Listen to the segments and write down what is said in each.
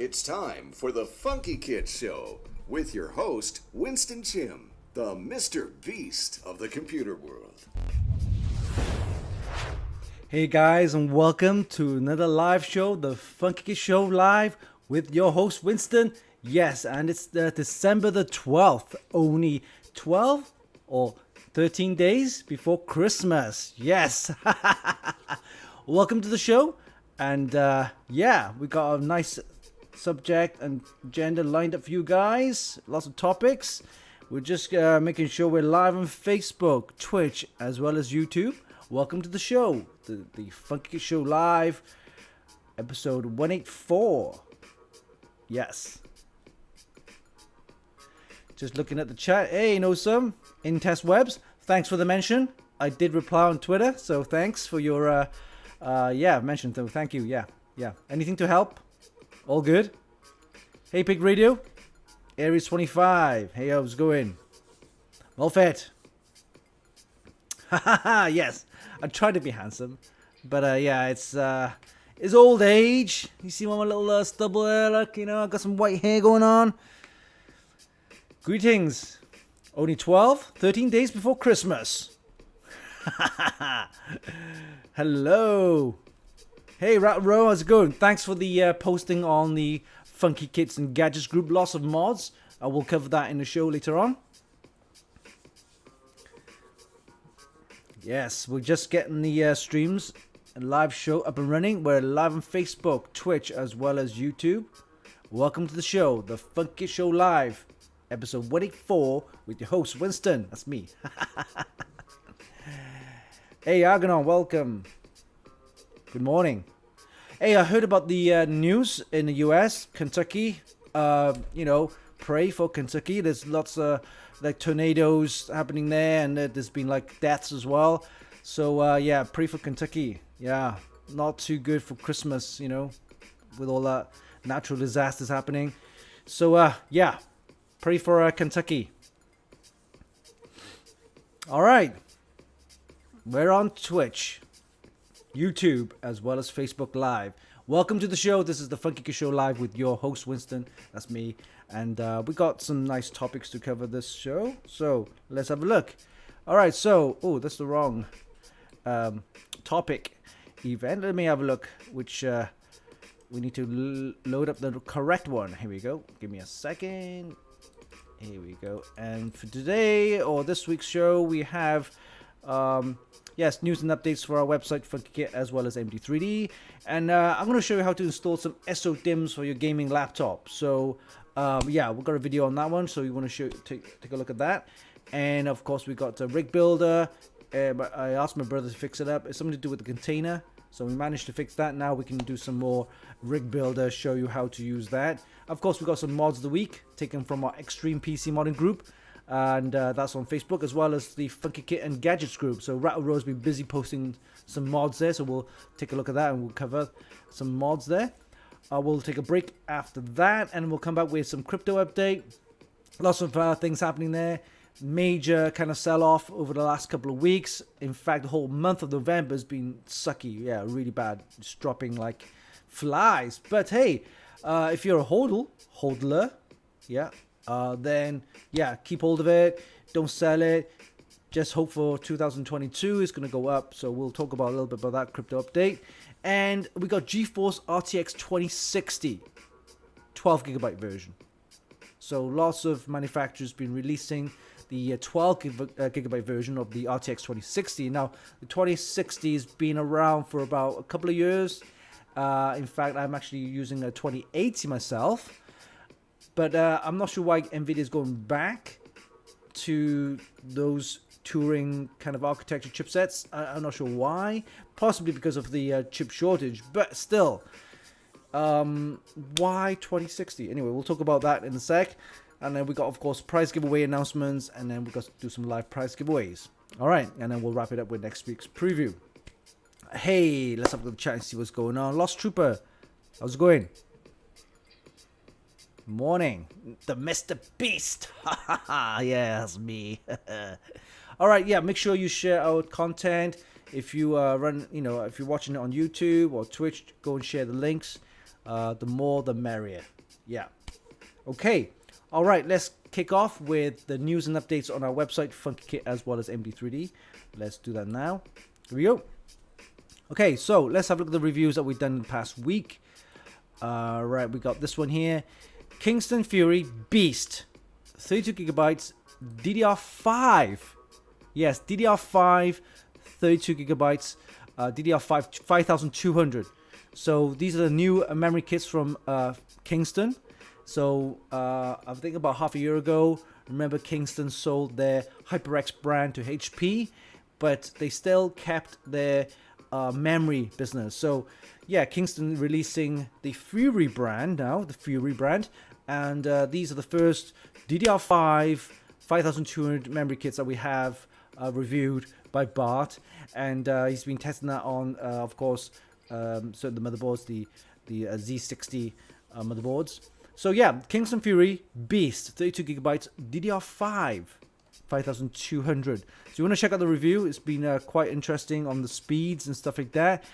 It's time for the Funkykit Show with your host, Winston Chim, the Mr. Beast of the computer world. Hey guys, and welcome to another live show, the Funkykit Show Live with your host, Winston. Yes, and it's December the 12th, only 12 or 13 days before Christmas. Yes. Welcome to the show. And yeah, we got a nice subject and agenda lined up for you guys. Lots of topics. We're just making sure we're live on Facebook, Twitch, as well as YouTube. Welcome to the show, the Funkykit Show Live, episode 184. Yes. Just looking at the chat. Hey, know some in test webs. Thanks for the mention. I did reply on Twitter, so thanks for your mention. So thank you. Yeah. Anything to help? All good. Hey, Pig Radio. Aries 25. Hey, how's it going? Well fed. Haha. Yes. I try to be handsome, but yeah, it's old age. You see my little stubble there, look, you know, I got some white hair going on. Greetings. Only 13 days before Christmas. Hello. Hey, Rat Row, how's it going? Thanks for the posting on the Funkykits and Gadgets group. Lots of mods. I will cover that in the show later on. Yes, we're just getting the streams and live show up and running. We're live on Facebook, Twitch, as well as YouTube. Welcome to the show, the Funkykit Show Live, episode 184, with your host, Winston. That's me. Hey, Argonon, welcome. Good morning. Hey, I heard about the news in the US, Kentucky. Pray for Kentucky. There's lots of like tornadoes happening there, and there's been like deaths as well. So yeah, pray for Kentucky. Yeah, not too good for Christmas, you know, with all that natural disasters happening. So yeah, pray for Kentucky. All right, we're on Twitch, YouTube, as well as Facebook Live. Welcome to the show. This is the Funkykit Show Live with your host, Winston. That's me. And we got some nice topics to cover this show. So let's have a look. All right. So, that's the wrong topic event. Let me have a look, which we need to load up the correct one. Here we go. Give me a second. Here we go. And for today or this week's show, we have yes, news and updates for our website, Funkykit, as well as MD3D. And I'm going to show you how to install some SODIMMs for your gaming laptop. So, yeah, we've got a video on that one, so you want to take a look at that. And, of course, we got a rig builder. But I asked my brother to fix it up. It's something to do with the container. So we managed to fix that. Now we can do some more rig builder, show you how to use that. Of course, we got some mods of the week taken from our Extreme PC modding group. And that's on Facebook, as well as the Funkykit and Gadgets group. So Rattle Rose been busy posting some mods there, so we'll take a look at that and we'll cover some mods there. We'll take a break after that, and we'll come back with some crypto update. Lots of things happening there. Major kind of sell-off over the last couple of weeks. In fact, the whole month of November has been sucky. Yeah, really bad. It's dropping like flies. But hey, if you're a hodler, yeah, then yeah, keep hold of it. Don't sell it. Just hope for 2022 is going to go up. So we'll talk about a little bit about that crypto update. And we got GeForce RTX 2060, 12 gigabyte version. So lots of manufacturers been releasing the 12 gigabyte version of the RTX 2060. Now, the 2060 has been around for about a couple of years. In fact, I'm actually using a 2080 myself. But I'm not sure why NVIDIA is going back to those Turing kind of architecture chipsets. I'm not sure why. Possibly because of the chip shortage. But still, why 2060? Anyway, we'll talk about that in a sec. And then we got, of course, prize giveaway announcements. And then we got to do some live prize giveaways. All right. And then we'll wrap it up with next week's preview. Hey, let's have a chat and see what's going on. Lost Trooper, how's it going? Morning, the Mr. Beast. Yeah, that's me. All right, yeah, make sure you share our content. If you if you're watching it on YouTube or Twitch, go and share the links. The more the merrier. Yeah. Okay. All right. Let's kick off with the news and updates on our website, Funkykit, as well as MD3D. Let's do that now. Here we go. Okay, so let's have a look at the reviews that we've done in the past week. Right, we got this one here. Kingston Fury Beast. 32 gigabytes. DDR5. Yes, DDR5. 32 gigabytes. DDR5 5200. So these are the new memory kits from Kingston. So I think about half a year ago, remember Kingston sold their HyperX brand to HP, but they still kept their memory business. So yeah, Kingston releasing the Fury brand now, the Fury brand, and these are the first DDR5 5200 memory kits that we have reviewed by Bart, and he's been testing that on, of course, certain the motherboards, the Z60 motherboards. So yeah, Kingston Fury Beast, 32 gigabytes, DDR5 5200. So you want to check out the review? It's been quite interesting on the speeds and stuff like that.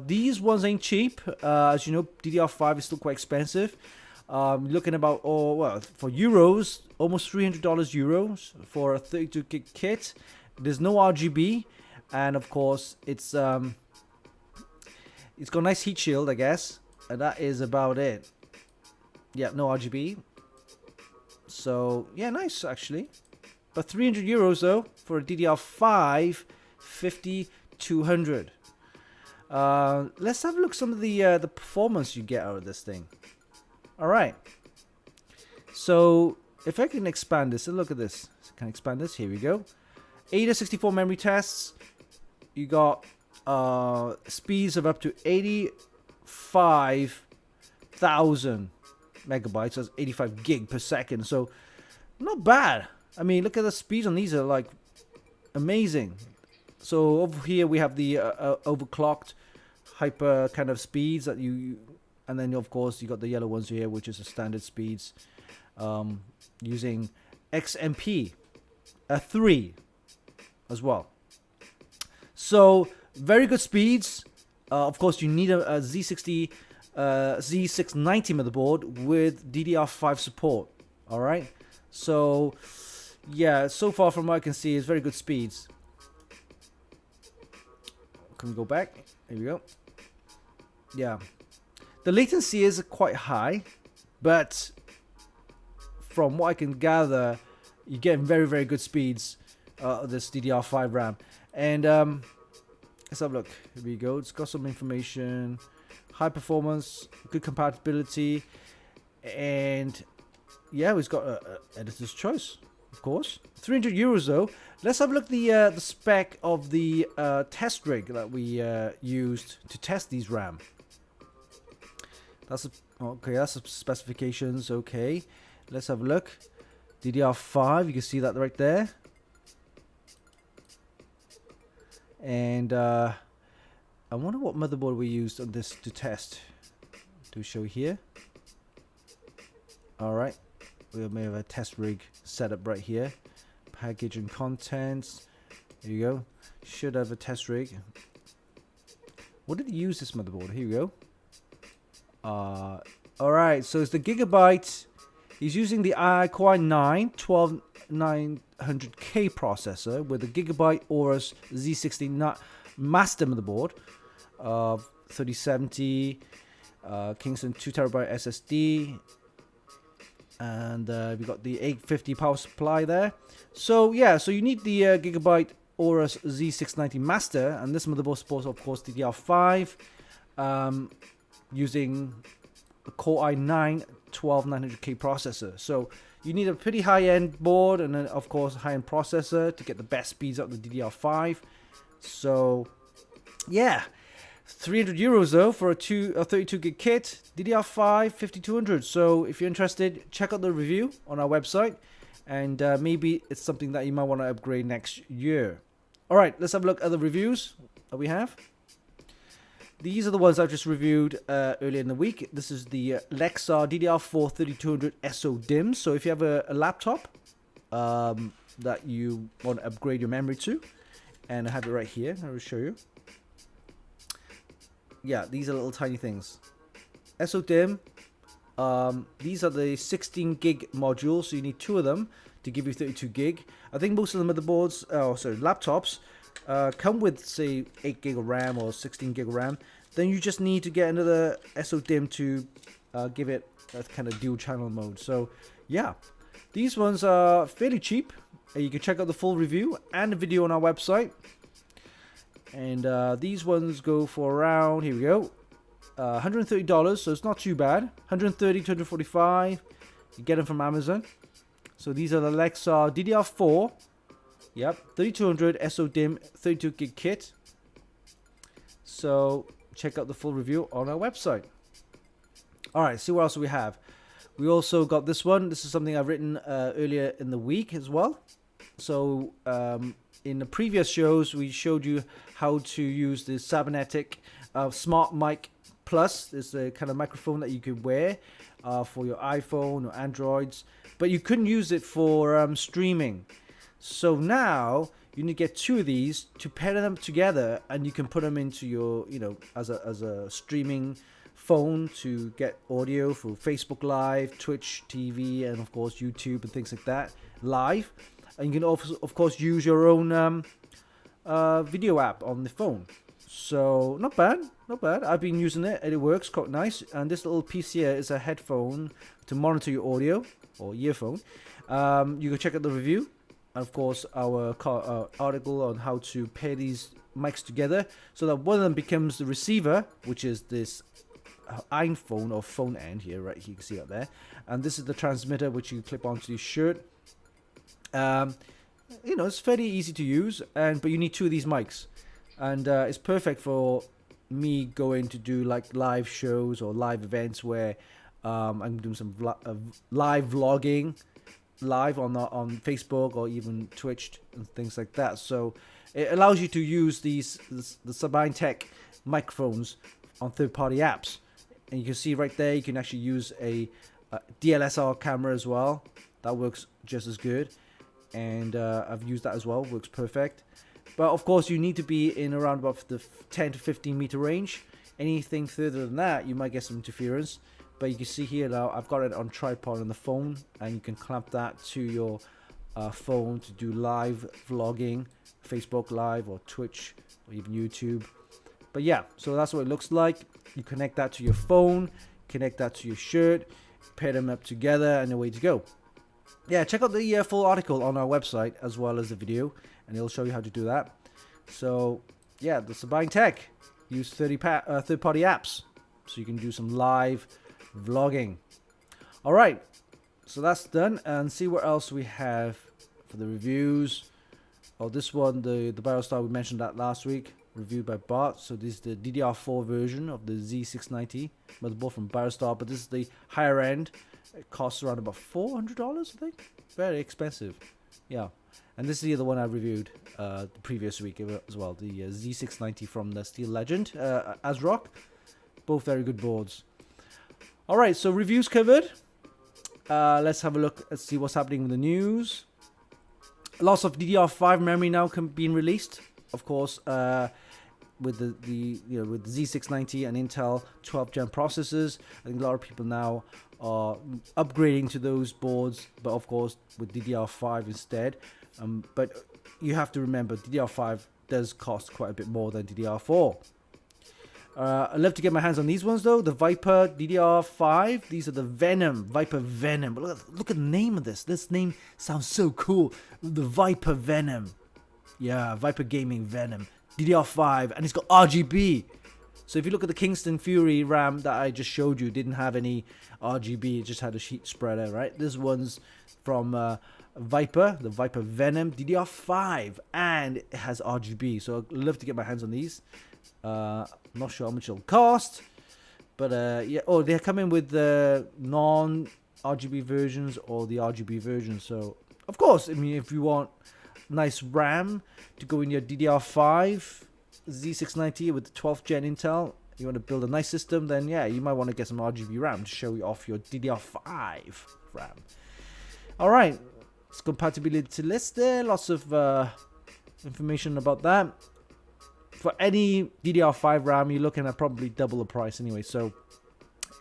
These ones ain't cheap. As you know, DDR5 is still quite expensive. Looking about, for euros, almost $300 euros for a 32 gig kit. There's no RGB, and of course it's got a nice heat shield, I guess, and that is about it. Yeah, no RGB. So yeah, nice actually. But 300 euros though for a DDR5 5200. Let's have a look at some of the performance you get out of this thing. All right. So if I can expand this, look at this. Can I expand this? Here we go. ADA 64 memory tests. You got speeds of up to 85,000 megabytes. That's 85 gig per second. So not bad. I mean, look at the speeds on these, are like amazing. So over here we have the overclocked hyper kind of speeds that you, and then of course you got the yellow ones here, which is the standard speeds, using XMP 3 as well. So very good speeds. Of course, you need a Z60 Z690 motherboard with DDR5 support. All right. So yeah, so far from what I can see, it's very good speeds. Can we go back? Here we go. Yeah, the latency is quite high, but from what I can gather, you get very, very good speeds. This DDR5 RAM, and let's have a look. Here we go. It's got some information, high performance, good compatibility, and yeah, we've got editor's choice, of course. 300 euros though. Let's have a look at the spec of the test rig that we used to test these RAM. That's okay. That's the specifications. Okay, let's have a look. DDR5. You can see that right there. And I wonder what motherboard we used on this to test. To show here. All right, we may have a test rig set up right here. Package and contents. There you go. Should have a test rig. What did he use this motherboard? Here we go. All right, so it's the Gigabyte. He's using the Core i9 12900K processor with the Gigabyte Aorus Z60 master motherboard, 3070, Kingston 2TB SSD, and we got the 850 power supply there. So yeah, so you need the Gigabyte Aorus Z690 master, and this motherboard supports, of course, DDR5, using a Core i9 12900K processor. So you need a pretty high-end board, and then of course a high-end processor to get the best speeds out of the DDR5. So yeah, 300 euros though for a 32 gig kit, DDR5 5200. So if you're interested, check out the review on our website, and maybe it's something that you might want to upgrade next year. All right, let's have a look at the reviews that we have. These are the ones I've just reviewed earlier in the week. This is the Lexar DDR4 3200 SODIMMs. So if you have a laptop that you want to upgrade your memory to, and I have it right here, I will show you. Yeah, these are little tiny things. SODIMM. These are the 16 gig modules, so you need 2 of them to give you 32 gig. I think most of the motherboards, laptops, come with, say, 8 gig of RAM or 16 gig of RAM. Then you just need to get another SODIMM to give it a kind of dual channel mode. So yeah, these ones are fairly cheap. You can check out the full review and the video on our website. And these ones go for around, here we go, $130, so it's not too bad. 130 to 145. You get them from Amazon. So these are the Lexar DDR4. Yep, 3200 SODIMM 32 gig kit. So check out the full review on our website. Alright, see what else we have. We also got this one. This is something I've written earlier in the week as well. So in the previous shows, we showed you how to use the cybernetic Smart Mic Plus. It's a kind of microphone that you could wear for your iPhone or Androids, but you couldn't use it for streaming. So now you need to get 2 of these to pair them together, and you can put them into your, as a streaming phone to get audio for Facebook Live, Twitch TV, and of course YouTube and things like that live. And you can also, of course, use your own video app on the phone. So not bad, not bad. I've been using it and it works quite nice. And this little piece here is a headphone to monitor your audio, or earphone. You can check out the review, and of course our article on how to pair these mics together so that one of them becomes the receiver, which is this iPhone or phone end here, right? You can see that there. And this is the transmitter, which you clip onto your shirt. It's fairly easy to use, but you need 2 of these mics, and it's perfect for me going to do like live shows or live events where I'm doing some live vlogging live on Facebook or even Twitch and things like that. So it allows you to use the SODIMM Tech microphones on third-party apps, and you can see right there you can actually use a DSLR camera as well. That works just as good. And I've used that as well, works perfect. But of course you need to be in around about the 10 to 15 meter range. Anything further than that you might get some interference. But you can see here now I've got it on tripod on the phone, and you can clamp that to your phone to do live vlogging, Facebook Live or Twitch or even YouTube. But yeah, so that's what it looks like. You connect that to your phone, connect that to your shirt, pair them up together, and away to go. Yeah, check out the full article on our website as well as the video, and it'll show you how to do that. So yeah, the SODIMM Tech use third-party apps, so you can do some live vlogging. All right, so that's done, and see what else we have for the reviews. Oh, this one, the BioStar, we mentioned that last week, reviewed by Bart. So this is the DDR4 version of the Z690 motherboard from BioStar, but this is the higher end. It costs around about $400, I think. Very expensive. Yeah. And this is the other one I reviewed the previous week as well. The Z690 from the Steel Legend, ASRock. Both very good boards. Alright, so reviews covered. Let's have a look and see what's happening with the news. Lots of DDR5 memory now being released. Of course, with the with the Z690 and Intel 12th gen processors. I think a lot of people now are upgrading to those boards, but of course with DDR5 instead. But you have to remember DDR5 does cost quite a bit more than DDR4. I'd love to get my hands on these ones though. The Viper DDR5. These are the Venom, Viper Venom. But look at the name of this. This name sounds so cool. The Viper Venom. Yeah, Viper Gaming Venom. DDR5, and it's got RGB. So if you look at the Kingston Fury RAM that I just showed you, it didn't have any RGB. It just had a sheet spreader, right? This one's from Viper, the Viper Venom DDR5, and it has RGB. So I'd love to get my hands on these. I'm not sure how much it'll cost, but yeah. Oh, they're coming with the non-RGB versions or the RGB version. So of course, I mean, if you want nice RAM to go in your DDR5 Z690 with the 12th gen Intel, you want to build a nice system, then yeah, you might want to get some RGB RAM to show you off your DDR5 RAM. Alright, it's compatibility list there, lots of information about that. For any DDR5 RAM, you're looking at probably double the price anyway, so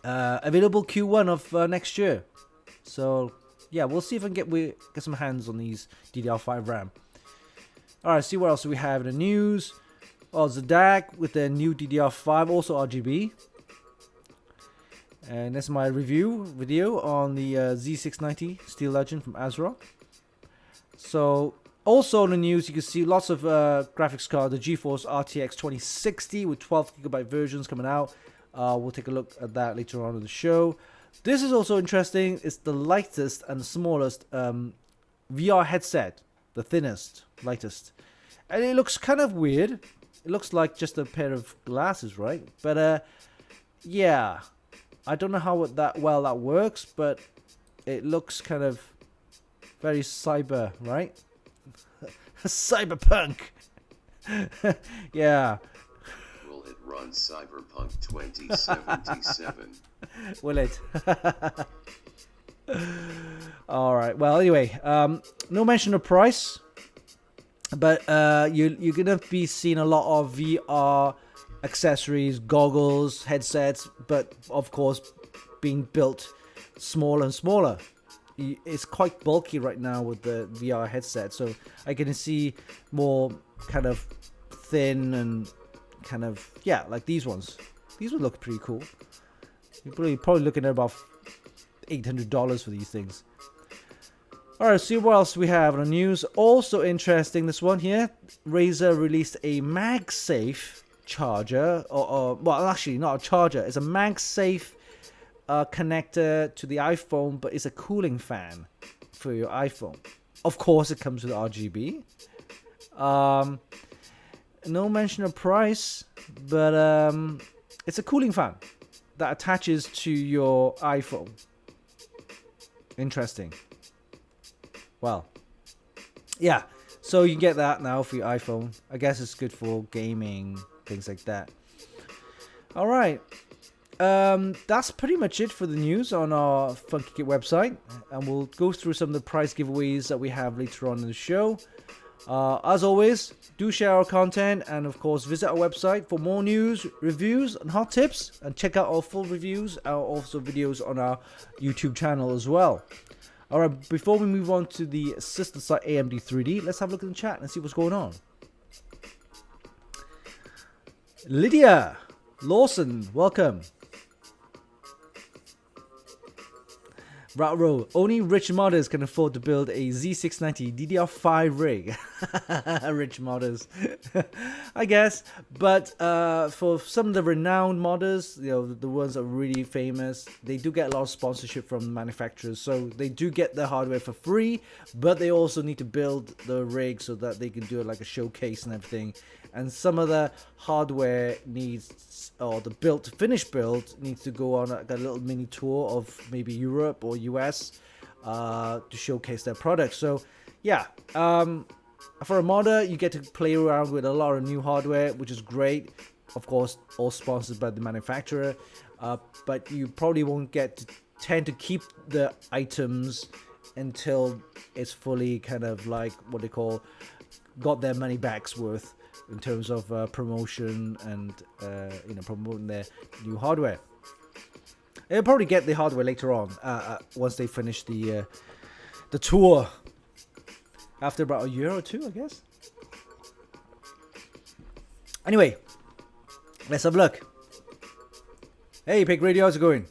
Available Q1 of next year. So yeah, we'll see if I can get some hands on these DDR5 RAM. Alright, see what else we have in the news. Well, ZDAC with their new DDR5, also RGB. And that's my review video on the Z690 Steel Legend from ASRock. So, also in the news, you can see lots of graphics card, the GeForce RTX 2060 with 12GB versions coming out. We'll take a look at that later on in the show. This is also interesting. It's the lightest and smallest VR headset. The thinnest, lightest. And it looks kind of weird. It looks like just a pair of glasses, right? But yeah, I don't know how that works, but it looks kind of very cyber, right? Cyberpunk. Yeah. Will it run Cyberpunk 2077? Will it? All right. Well, anyway, no mention of price, but you're gonna be seeing a lot of VR accessories, goggles, headsets, but of course being built smaller and smaller. It's quite bulky right now with the VR headset, so I can see more kind of thin and kind of, yeah, like these ones. These would look pretty cool. You're probably looking at about $800 for these things. Alright, see what else we have on the news. Also interesting, this one here. Razer released a MagSafe charger. Well, actually, not a charger. It's a MagSafe connector to the iPhone, but it's a cooling fan for your iPhone. Of course, it comes with RGB. No mention of price, but it's a cooling fan that attaches to your iPhone. Interesting. Well, yeah, so you get that now for your iPhone. I guess it's good for gaming, things like that. All right, that's pretty much it for the news on our Funkykit website, and we'll go through some of the prize giveaways that we have later on in the show. As always, do share our content, and of course visit our website for more news, reviews and hot tips, and check out our full reviews and also videos on our YouTube channel as well. Alright, before we move on to the sister site AMD 3D, let's have a look in the chat and see what's going on. Lydia Lawson, welcome. Row, only rich modders can afford to build a Z690 DDR5 rig. Rich modders, I guess. But for some of the renowned modders, you know, the ones that are really famous, they do get a lot of sponsorship from manufacturers. So they do get the hardware for free, but they also need to build the rig so that they can do it like a showcase and everything. And some of the hardware needs, or the finished build needs to go on like a little mini tour of maybe Europe or US to showcase their products. So yeah, for a modder, you get to play around with a lot of new hardware, which is great. Of course, all sponsored by the manufacturer, but you probably won't tend to keep the items until it's fully kind of like what they call got their money back's worth in terms of promotion and promoting their new hardware. They'll probably get the hardware later on once they finish the tour after about a year or two, I guess. Anyway, let's have a look. Hey, Pig Radio, how's it going?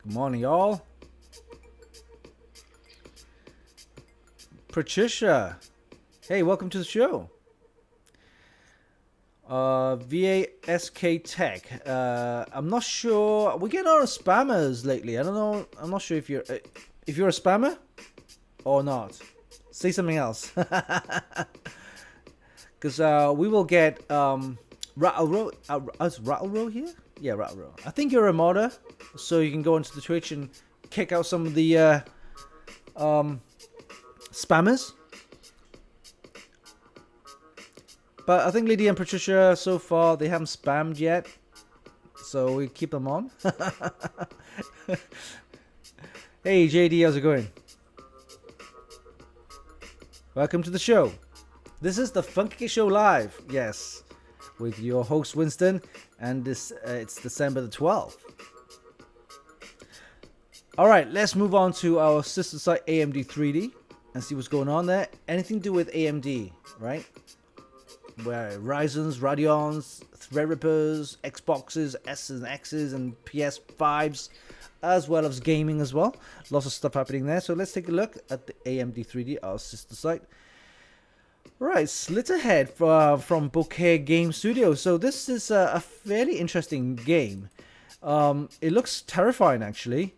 Good morning, y'all. Patricia, hey, welcome to the show. VASK Tech. I'm not sure. We're getting a lot of spammers lately. I don't know. I'm not sure if you're a spammer or not. Say something else. Because we will get Rattle Row. Is Rattle Row here? Yeah, Rattle Row. I think you're a modder, so you can go onto the Twitch and kick out some of the spammers. But I think Lydia and Patricia, so far, they haven't spammed yet. So we keep them on. Hey, JD, how's it going? Welcome to the show. This is the Funkykit Show Live. Yes. With your host, Winston. And it's December the 12th. All right, let's move on to our sister site AMD 3D and see what's going on there. Anything to do with AMD, right? Where Ryzen's, Radeons, Threadrippers, Xboxes, S's and X's, and PS5s, as well as gaming as well. Lots of stuff happening there. So let's take a look at the AMD 3D, our sister site. Right, Slit Ahead from Bokeh Game Studio. So this is a fairly interesting game. It looks terrifying, actually.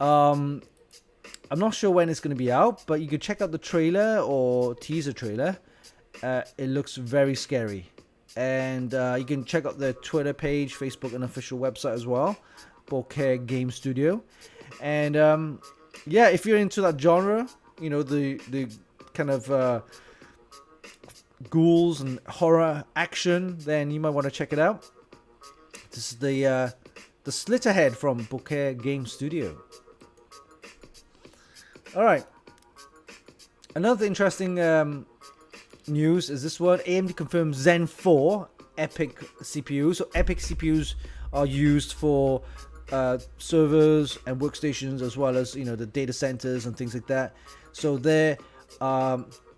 I'm not sure when it's going to be out, but you can check out the trailer or teaser trailer. It looks very scary. And you can check out their Twitter page, Facebook, and official website as well. Bokeh Game Studio. And yeah, if you're into that genre, you know, the kind of ghouls and horror action, then you might want to check it out. This is the Slit Ahead from Bokeh Game Studio. Alright. Another interesting news is this one. AMD confirmed Zen 4 Epic CPUs. So Epic CPUs are used for servers and workstations, as well as, you know, the data centers and things like that. So their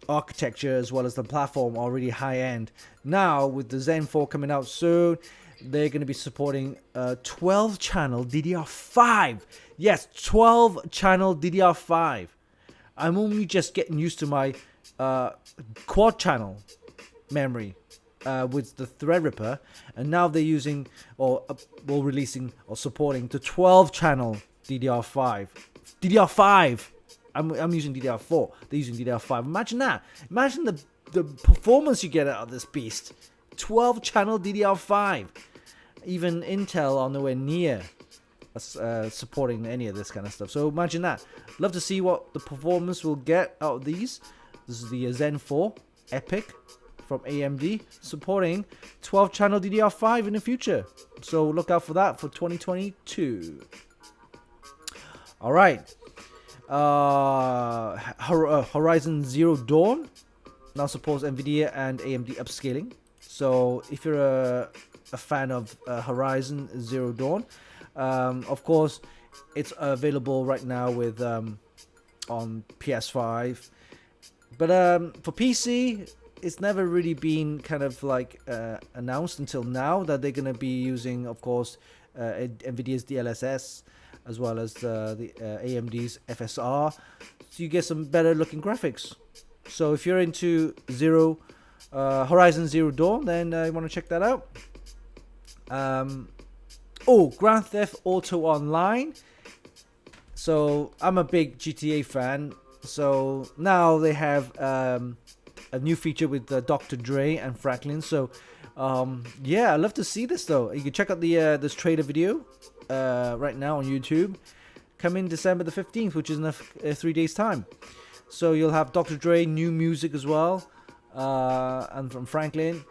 architecture as well as the platform are really high end. Now with the Zen 4 coming out soon, they're going to be supporting 12 channel DDR5. Yes, 12 channel DDR5. I'm only just getting used to my quad channel memory with the Threadripper, and now they're using or releasing or supporting the 12 channel DDR5. DDR5. I'm using DDR4. They're using DDR5. Imagine that. Imagine the performance you get out of this beast. 12 channel DDR5. Even Intel are nowhere near supporting any of this kind of stuff. So imagine that. Love to see what the performance will get out of these. This is the Zen 4 Epic from AMD supporting 12 channel DDR5 in the future. So look out for that for 2022. All right. Horizon Zero Dawn now supports NVIDIA and AMD upscaling. So if you're a fan of Horizon Zero Dawn, of course, it's available right now with on PS5. But for PC, it's never really been kind of like announced until now that they're going to be using, of course, NVIDIA's DLSS as well as the AMD's FSR, so you get some better looking graphics. So if you're into Horizon Zero Dawn, then you want to check that out. Grand Theft Auto Online. So I'm a big GTA fan. So now they have a new feature with Dr. Dre and Franklin. So yeah, I'd love to see this though. You can check out the this trailer video right now on YouTube. Coming December the 15th, which is in 3 days time. So you'll have Dr. Dre, new music as well, and from Franklin.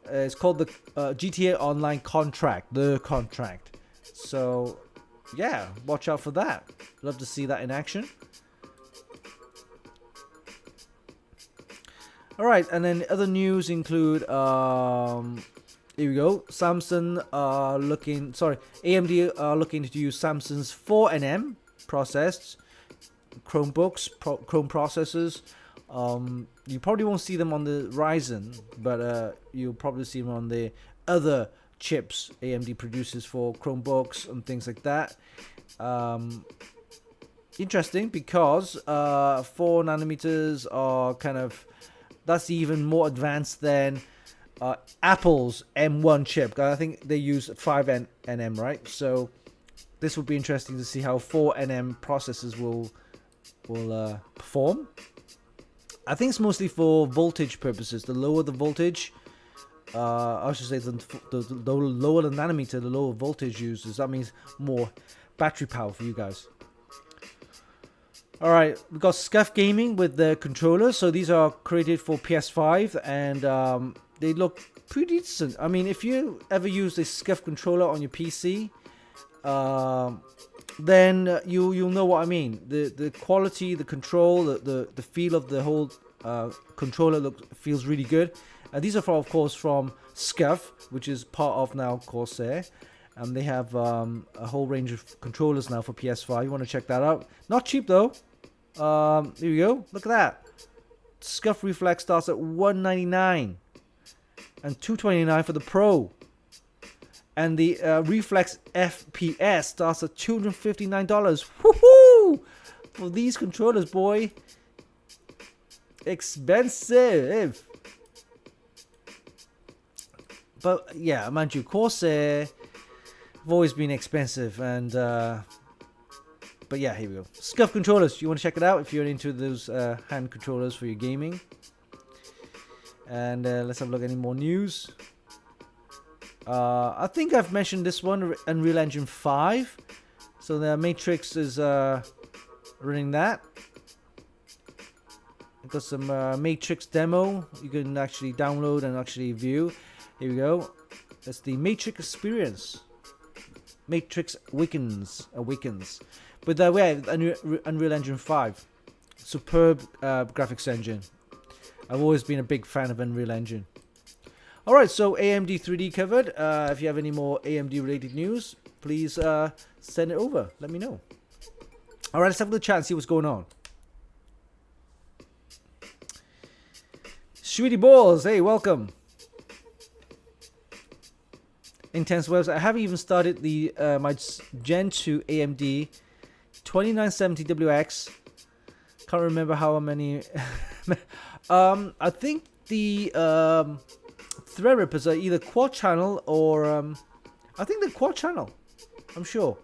It's called the GTA Online Contract. The Contract. So yeah, watch out for that. Love to see that in action. All right, and then other news include here we go. AMD are looking to use Samsung's 4nm processed Chromebooks, Chrome processors. You probably won't see them on the Ryzen, but you'll probably see them on the other chips AMD produces for Chromebooks and things like that. Interesting because 4 nanometers are kind of, that's even more advanced than Apple's M1 chip. I think they use 5nm, right? So this will be interesting to see how 4nm processors will perform. I think it's mostly for voltage purposes. The lower the voltage, I should say the lower the nanometer, the lower voltage uses. That means more battery power for you guys. Alright, we've got SCUF Gaming with the controllers. So these are created for PS5 and they look pretty decent. I mean, if you ever use a SCUF controller on your PC, then you'll know what I mean. The quality, the control, the feel of the whole controller feels really good. And these are of course from SCUF, which is part of now Corsair. And they have a whole range of controllers now for PS5. You want to check that out. Not cheap though. Here we go. Look at that. Scuff Reflex starts at $199 and $229 for the Pro. And the Reflex FPS starts at $259. Woohoo! For these controllers, boy. Expensive. But yeah, mind you, Corsair have always been expensive, and but yeah, here we go. Scuff controllers. You want to check it out if you're into those hand controllers for your gaming. And let's have a look at any more news. I think I've mentioned this one, Unreal Engine 5. So the Matrix is running that. I've got some Matrix demo you can actually download and actually view. Here we go. That's the Matrix experience. Matrix Awakens. But we have Unreal Engine 5. Superb graphics engine. I've always been a big fan of Unreal Engine. Alright, so AMD 3D covered. If you have any more AMD related news, please send it over. Let me know. Alright, let's have a little chat and see what's going on. Sweetie Balls, hey, welcome. Intense Webs. I haven't even started the my Gen 2 AMD 2970WX. Can't remember how many. I think the Threadrippers are either quad channel or I think they're quad channel. I'm sure.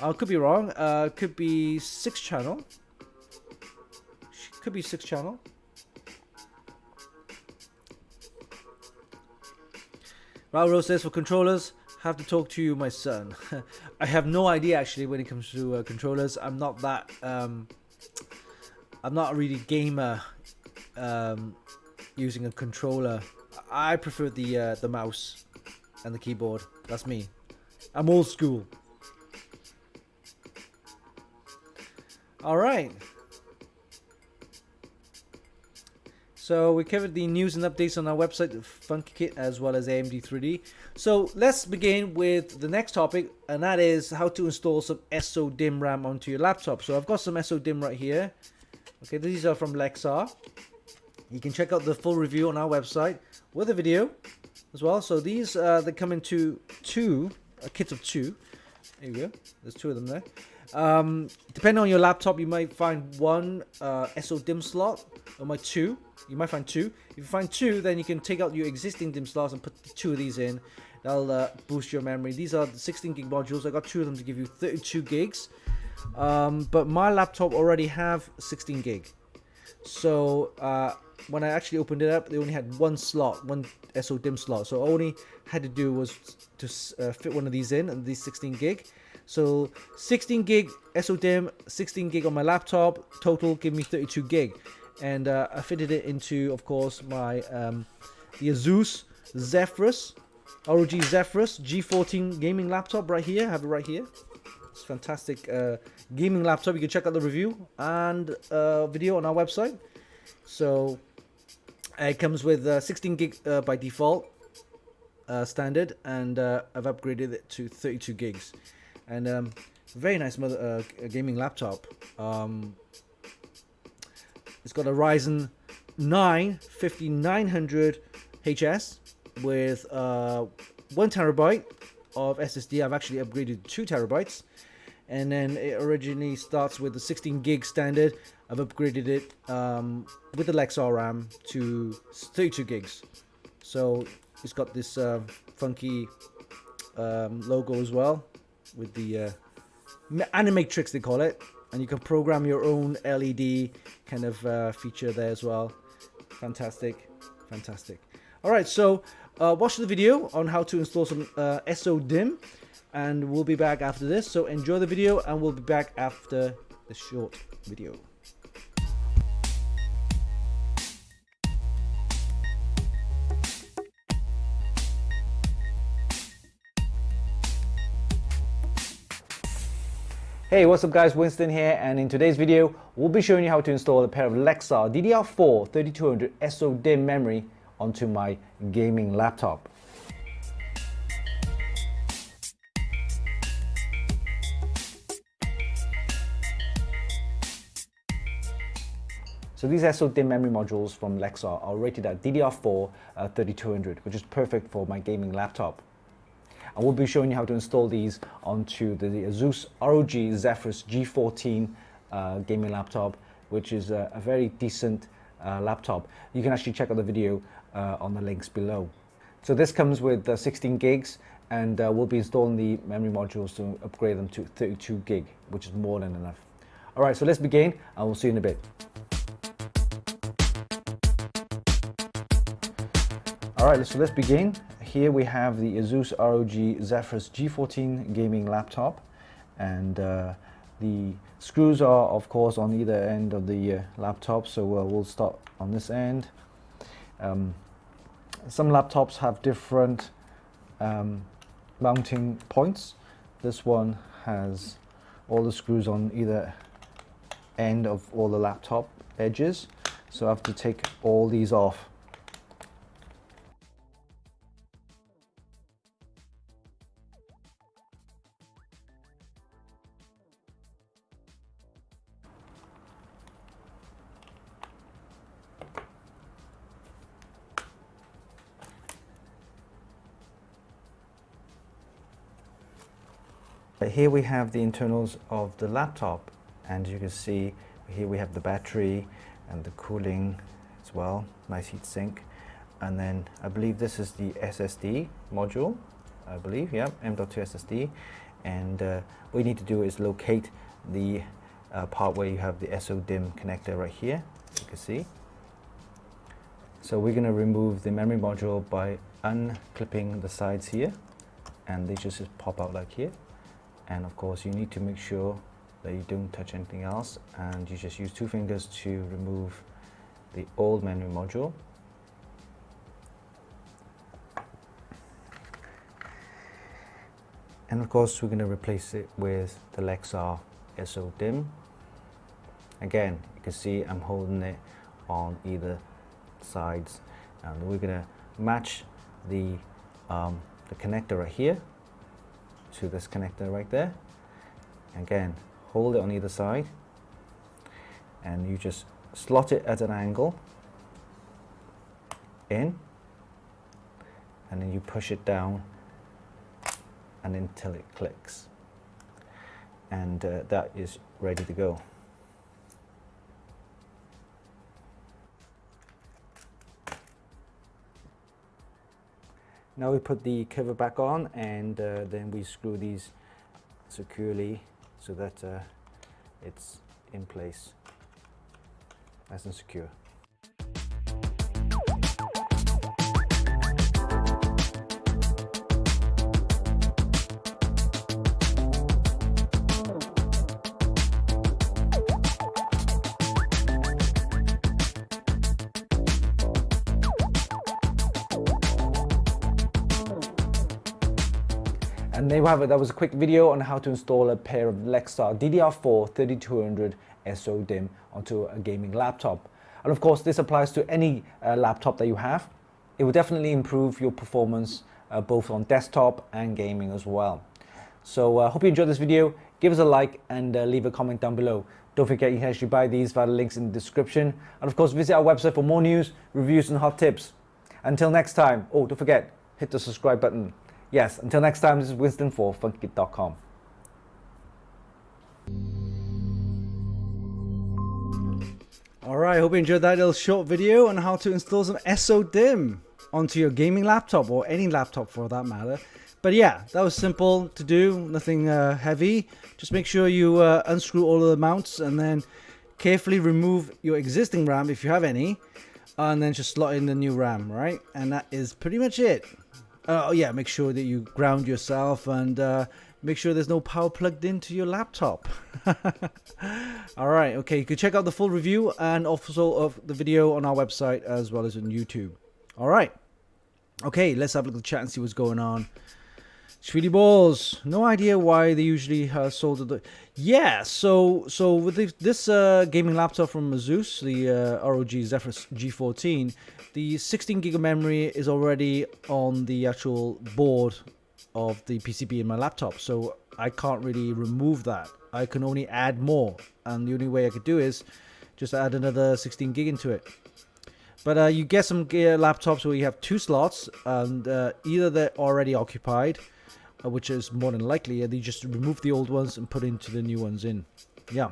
I could be wrong. Could be 6 channel. Could be 6 channel. Rauro says for controllers, have to talk to you, my son. I have no idea actually when it comes to controllers. I'm not that. I'm not really gamer. Using a controller. I prefer the mouse and the keyboard. That's me. I'm old school. All right. So we covered the news and updates on our website, Funkykit, as well as AMD 3D. So let's begin with the next topic, and that is how to install some SODIMM RAM onto your laptop. So I've got some SODIMM right here. Okay, these are from Lexar. You can check out the full review on our website with a video as well. So these they come into two kits of 2. There you go. There's 2 of them there. Depending on your laptop, you might find one SODIMM slot, or might 2. You might find 2. If you find 2, then you can take out your existing DIMM slots and put 2 of these in. That'll boost your memory. These are the 16 gig modules. I got 2 of them to give you 32 gigs. But my laptop already have 16 gig. So when I actually opened it up, they only had one slot, one SODIMM slot. So all I only had to do was to fit one of these in, and these 16 gig. So 16 gig SODIMM, 16 gig on my laptop, total give me 32 gig. And I fitted it into, of course, my the Asus Zephyrus, ROG Zephyrus G14 gaming laptop right here. I have it right here. It's a fantastic gaming laptop. You can check out the review and video on our website. So it comes with 16 gig by default standard, and I've upgraded it to 32 gigs. And very nice gaming laptop. It's got a Ryzen 9 5900 HS with 1 terabyte of SSD. I've actually upgraded to 2 terabytes. And then it originally starts with the 16 gig standard. I've upgraded it with the Lexar RAM to 32 gigs. So it's got this funky logo as well, with the Animatrix they call it, and you can program your own LED kind of feature there as well. Fantastic. All right, so watch the video on how to install some SODIMM, and we'll be back after this. So enjoy the video, and we'll be back after the short video. Hey, what's up guys, Winston here, and in today's video we'll be showing you how to install a pair of Lexar DDR4 3200 SODIMM memory onto my gaming laptop. So these SODIMM memory modules from Lexar are rated at DDR4 3200, which is perfect for my gaming laptop. I will be showing you how to install these onto the Asus ROG Zephyrus G14 gaming laptop, which is a very decent laptop. You can actually check out the video on the links below. So this comes with 16 gigs, and we'll be installing the memory modules to upgrade them to 32 gig, which is more than enough. All right, so let's begin, and we'll see you in a bit. All right, so let's begin. Here we have the Asus ROG Zephyrus G14 gaming laptop, and the screws are of course on either end of the laptop, so we'll start on this end. Some laptops have different mounting points. This one has all the screws on either end of all the laptop edges, so I have to take all these off. Here we have the internals of the laptop, and you can see here we have the battery and the cooling as well, nice heat sink. And then I believe this is the SSD module, I believe, yeah, M.2 SSD. And what you need to do is locate the part where you have the SODIMM connector right here, you can see. So we're going to remove the memory module by unclipping the sides here, and they just pop out like here. And of course you need to make sure that you don't touch anything else, and you just use 2 fingers to remove the old memory module. And of course we're going to replace it with the Lexar SODIMM. Again, you can see I'm holding it on either sides, and we're going to match the connector right here to this connector right there. Again, hold it on either side, and you just slot it at an angle in, and then you push it down and until it clicks, and that is ready to go. Now we put the cover back on, and then we screw these securely so that it's in place, nice and secure. And there you have it. That was a quick video on how to install a pair of Lexar DDR4 3200 SODIMM onto a gaming laptop. And of course, this applies to any laptop that you have. It will definitely improve your performance both on desktop and gaming as well. So I hope you enjoyed this video. Give us a like and leave a comment down below. Don't forget you can actually buy these via the links in the description. And of course, visit our website for more news, reviews and hot tips. Until next time, oh, don't forget, hit the subscribe button. Yes, until next time, this is Winston for Funkykit.com. Alright, hope you enjoyed that little short video on how to install some SODIMM onto your gaming laptop, or any laptop for that matter. But yeah, that was simple to do, nothing heavy. Just make sure you unscrew all of the mounts, and then carefully remove your existing RAM if you have any, and then just slot in the new RAM, right? And that is pretty much it. Oh yeah, make sure that you ground yourself, and make sure there's no power plugged into your laptop. Alright, okay, you can check out the full review and also of the video on our website as well as on YouTube. Alright, okay, let's have a look at the chat and see what's going on. Sweetie balls, no idea why they usually sold the... Yeah, so with this gaming laptop from Asus, the ROG Zephyrus G14, the 16 gig of memory is already on the actual board of the PCB in my laptop, so I can't really remove that. I can only add more, and the only way I could do is just add another 16 gig into it. But you get some laptops where you have 2 slots, and either they're already occupied, which is more than likely, and you just remove the old ones and put into the new ones in. Yeah.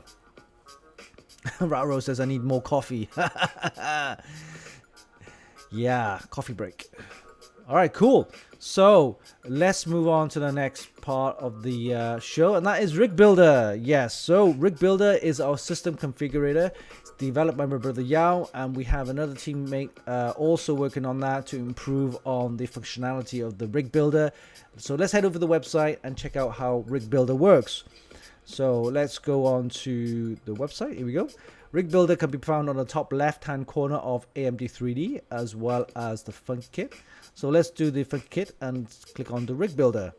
Raro says I need more coffee. Yeah, coffee break. Alright, cool. So let's move on to the next part of the show, and that is Rig Builder. Yes, so Rig Builder is our system configurator. It's developed by my brother Yao, and we have another teammate also working on that to improve on the functionality of the Rig Builder. So let's head over to the website and check out how Rig Builder works. So let's go on to the website. Here we go. Rig Builder can be found on the top left hand corner of AMD 3D as well as the Funkykit. So let's do the Funkykit and click on the Rig Builder.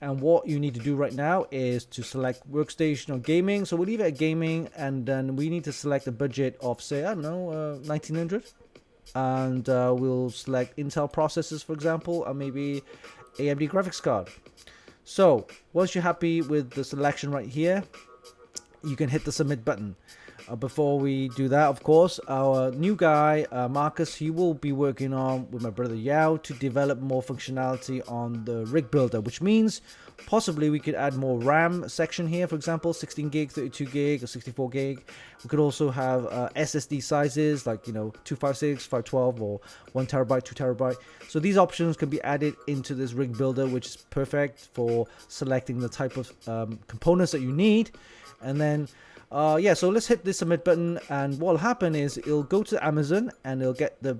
And what you need to do right now is to select workstation or gaming. So we'll leave it at gaming, and then we need to select a budget of, say, I don't know, 1900. And we'll select Intel processors, for example, and maybe AMD graphics card. So once you're happy with the selection right here, you can hit the submit button. Before we do that, of course, our new guy, Marcus, he will be working on with my brother Yao to develop more functionality on the Rig Builder, which means possibly we could add more RAM section here, for example, 16 gig, 32 gig, or 64 gig. We could also have SSD sizes like, 256, 512, or 1 terabyte, 2 terabyte. So these options can be added into this Rig Builder, which is perfect for selecting the type of components that you need. And then so let's hit the submit button, and what will happen is it'll go to Amazon and it'll get the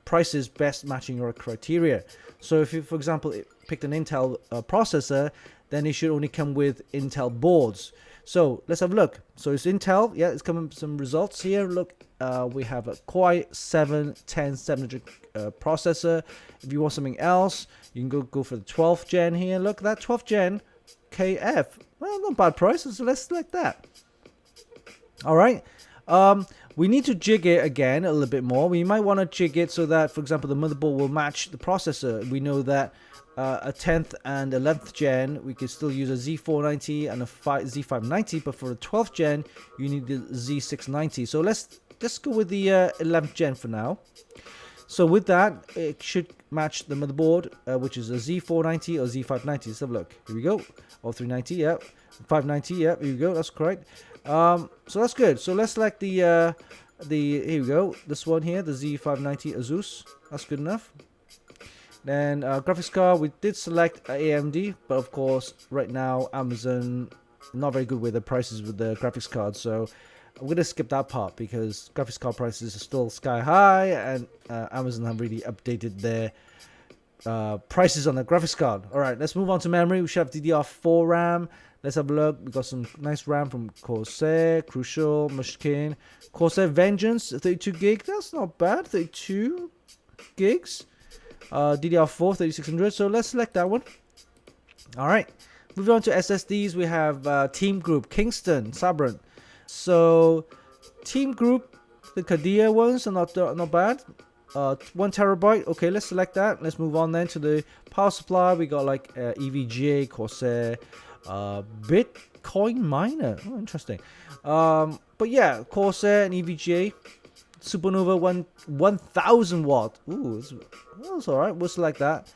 prices best matching your criteria. So if you, for example, picked an Intel processor, then it should only come with Intel boards. So let's have a look. So it's Intel. Yeah, it's coming some results here. Look, we have a Core i7-10700 processor. If you want something else, you can go for the 12th gen here. Look, that 12th gen KF. Well, not bad price. So let's select that. All right, we need to jig it again a little bit more. We might want to jig it so that, for example, the motherboard will match the processor. We know that a 10th and 11th gen, we could still use a Z490 and a Z590, but for the 12th gen, you need the Z690. So let's go with the 11th gen for now. So with that, it should match the motherboard, which is a Z490 or Z590. Let's have a look. Here we go. Or 390, yeah. 590, yeah. Here we go. That's correct. So that's good. So let's select the here we go, this one here, the Z590 Asus. That's good enough. Then graphics card, we did select AMD, but of course right now Amazon not very good with the prices with the graphics card, so I'm gonna skip that part because graphics card prices are still sky high, and Amazon have really updated their prices on the graphics card. All right, let's move on to memory. We should have DDR4 RAM. Let's have a look. We got some nice RAM from Corsair, Crucial, Mushkin, Corsair Vengeance, 32 gig. That's not bad. 32 gigs. DDR4 3600. So let's select that one. All right. Moving on to SSDs, we have Team Group, Kingston, Sabran. So Team Group, the Kadia ones are not bad. 1 terabyte. Okay, let's select that. Let's move on then to the power supply. We got like EVGA, Corsair. Bitcoin miner. Oh, interesting. But yeah, Corsair and EVGA. Supernova 1000 watt. Ooh, that's all right. We'll select that.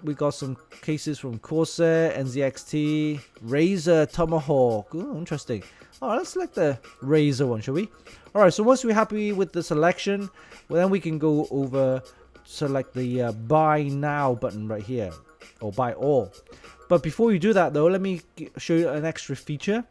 We got some cases from Corsair, NZXT, Razer, Tomahawk. Ooh, interesting. All right, let's select the Razer one, shall we? All right. So once we're happy with the selection, well, then we can go over select the buy now button right here, or buy all. But before you do that though, let me show you an extra feature.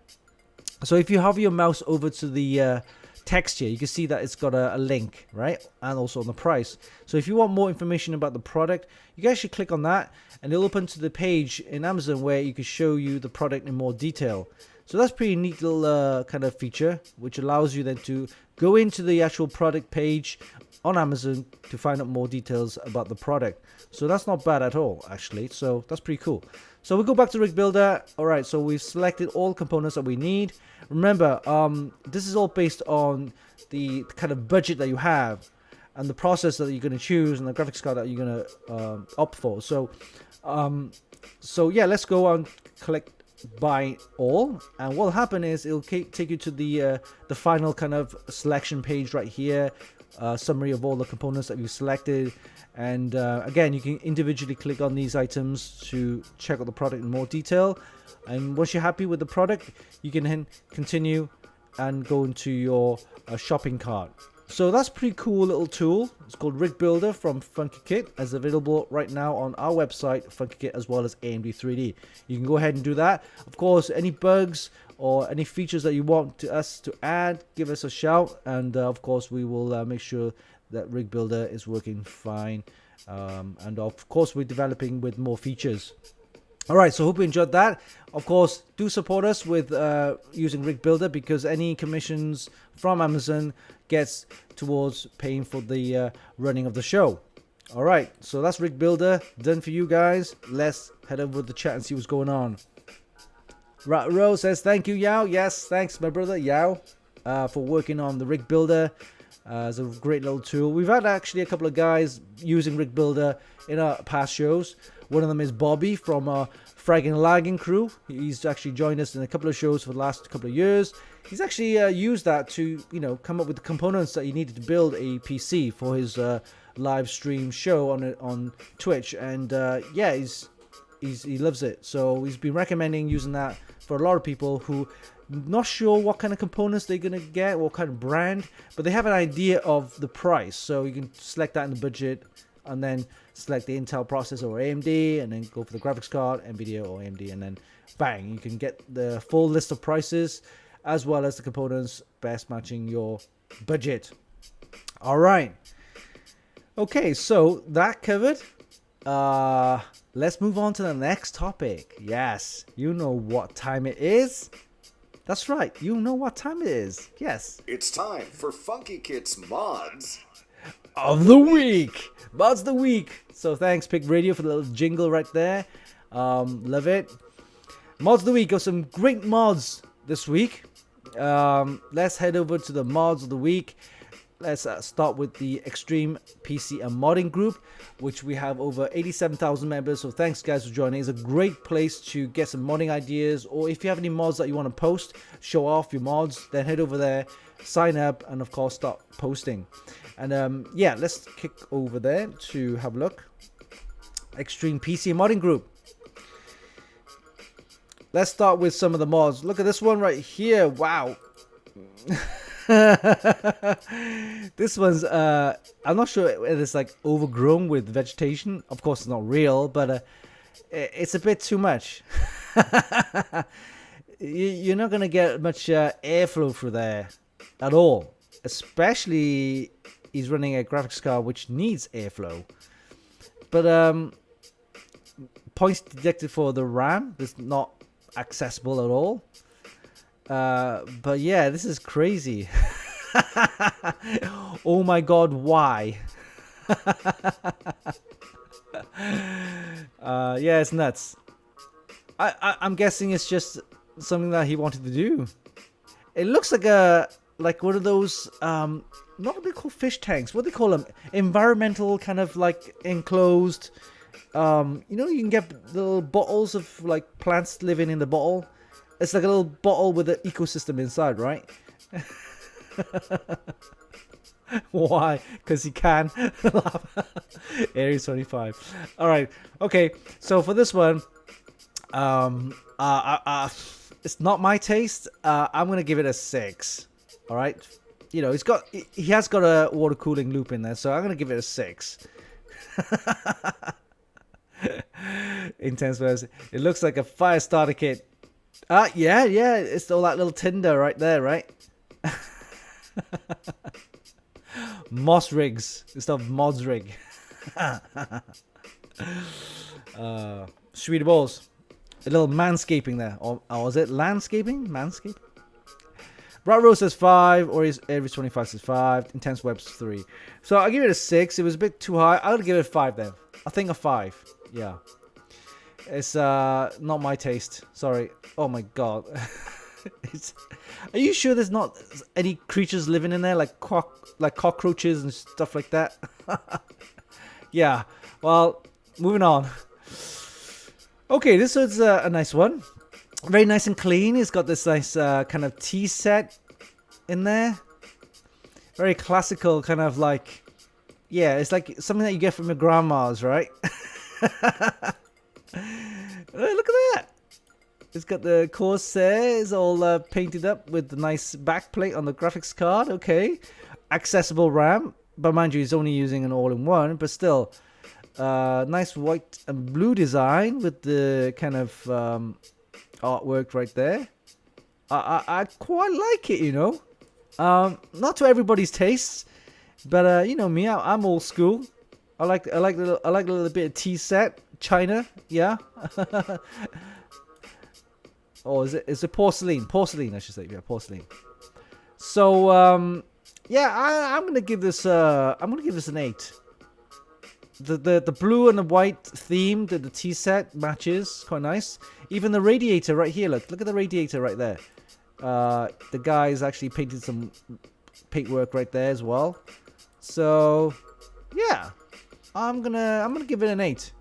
So if you hover your mouse over to the text here, you can see that it's got a link, right? And also on the price. So if you want more information about the product, you can actually click on that and it'll open to the page in Amazon where you can show you the product in more detail. So that's pretty neat little kind of feature, which allows you then to go into the actual product page on Amazon to find out more details about the product. So that's not bad at all, actually. So that's pretty cool. So we go back to Rig Builder. All right, so we've selected all components that we need. Remember, this is all based on the kind of budget that you have and the processor that you're going to choose and the graphics card that you're going to opt for. So yeah, let's go and buy all, and what'll happen is it'll take you to the final kind of selection page right here, summary of all the components that you've selected. And again, you can individually click on these items to check out the product in more detail. And once you're happy with the product, you can then continue and go into your shopping cart. So that's a pretty cool little tool. It's called Rig Builder from Funkykit, as available right now on our website, Funkykit, as well as AMD 3D. You can go ahead and do that. Of course, any bugs or any features that you want us to add, give us a shout, and of course we will make sure that Rig Builder is working fine. And of course we're developing with more features. Alright, so hope you enjoyed that. Of course, do support us with using Rig Builder, because any commissions from Amazon gets towards paying for the running of the show. Alright, so that's Rig Builder done for you guys. Let's head over to the chat and see what's going on. Rat Row says, thank you, Yao. Yes, thanks, my brother, Yao, for working on the Rig Builder. It's a great little tool. We've had actually a couple of guys using Rig Builder in our past shows. One of them is Bobby from our Fragging Lagging crew. He's actually joined us in a couple of shows for the last couple of years. He's actually used that to, come up with the components that he needed to build a PC for his live stream show on Twitch. And yeah, he loves it. So he's been recommending using that for a lot of people who not sure what kind of components they're gonna get, what kind of brand, but they have an idea of the price. So you can select that in the budget, and then select the Intel processor or AMD, and then go for the graphics card, NVIDIA or AMD, and then bang, you can get the full list of prices as well as the components best matching your budget. All right, okay, so that covered. Let's move on to the next topic. Yes, you know what time it is. That's right, you know what time it is. Yes, It's time for Funkykit's mods. of the week. Mods of the week. So thanks, Pick Radio, for the little jingle right there. Love it. Mods of the week. Got some great mods this week. Let's head over to the mods of the week. Let's start with the Extreme PC and Modding group, which we have over 87,000 members. So thanks, guys, for joining. It's a great place to get some modding ideas, or if you have any mods that you want to post, show off your mods, then head over there, sign up, and of course start posting. And yeah, let's kick over there to have a look. Extreme PC and Modding group. Let's start with some of the mods. Look at this one right here. Wow. This one's I'm not sure if it's like overgrown with vegetation. Of course it's not real, but it's a bit too much. You're not gonna get much airflow through there at all, especially he's running a graphics card which needs airflow. But points detected for the RAM is not accessible at all. But yeah, this is crazy. Oh my god, why? Yeah, it's nuts. I'm guessing it's just something that he wanted to do. It looks like one of those not what they call fish tanks. What do they call them? Environmental kind of like enclosed. You can get little bottles of like plants living in the bottle. It's like a little bottle with an ecosystem inside, right? Why? Because he can. Aries 25. All right. Okay. So for this one, it's not my taste. I'm gonna give it a 6. All right. He has got a water cooling loop in there, so I'm gonna give it a 6. Intense version. It looks like a fire starter kit. Yeah, it's all that little tinder right there, right? Moss rigs instead of mods rig. Sweetie balls. A little manscaping there. Or is it landscaping? Manscaping? Rat Rose says 5, or is Aries 25 says 5, Intense Webs 3. So I'll give it a 6. It was a bit too high. I'll give it a 5 then. I think a 5. Yeah. It's not my taste. Sorry. Oh my god. Are you sure there's not any creatures living in there like cockroaches and stuff like that? Yeah. Well, moving on. Okay, this is a nice one. Very nice and clean. It's got this nice kind of tea set in there. Very classical, kind of like, yeah, it's like something that you get from your grandma's, right? Look at that. It's got the Corsair. It's all painted up with the nice backplate on the graphics card. Okay. Accessible RAM. But mind you, it's only using an all-in-one. But still, nice white and blue design with the kind of artwork right there. I quite like it, you know. Not to everybody's tastes, but you know me, I'm old school. I like a little bit of tea set, China, yeah. Or is it porcelain? Porcelain, I should say, yeah, porcelain. So yeah, I'm gonna give this an 8. The blue and the white theme that the tea set matches, quite nice. Even the radiator right here, look at the radiator right there. The guy's actually painted some paintwork right there as well. So yeah, I'm gonna give it an 8.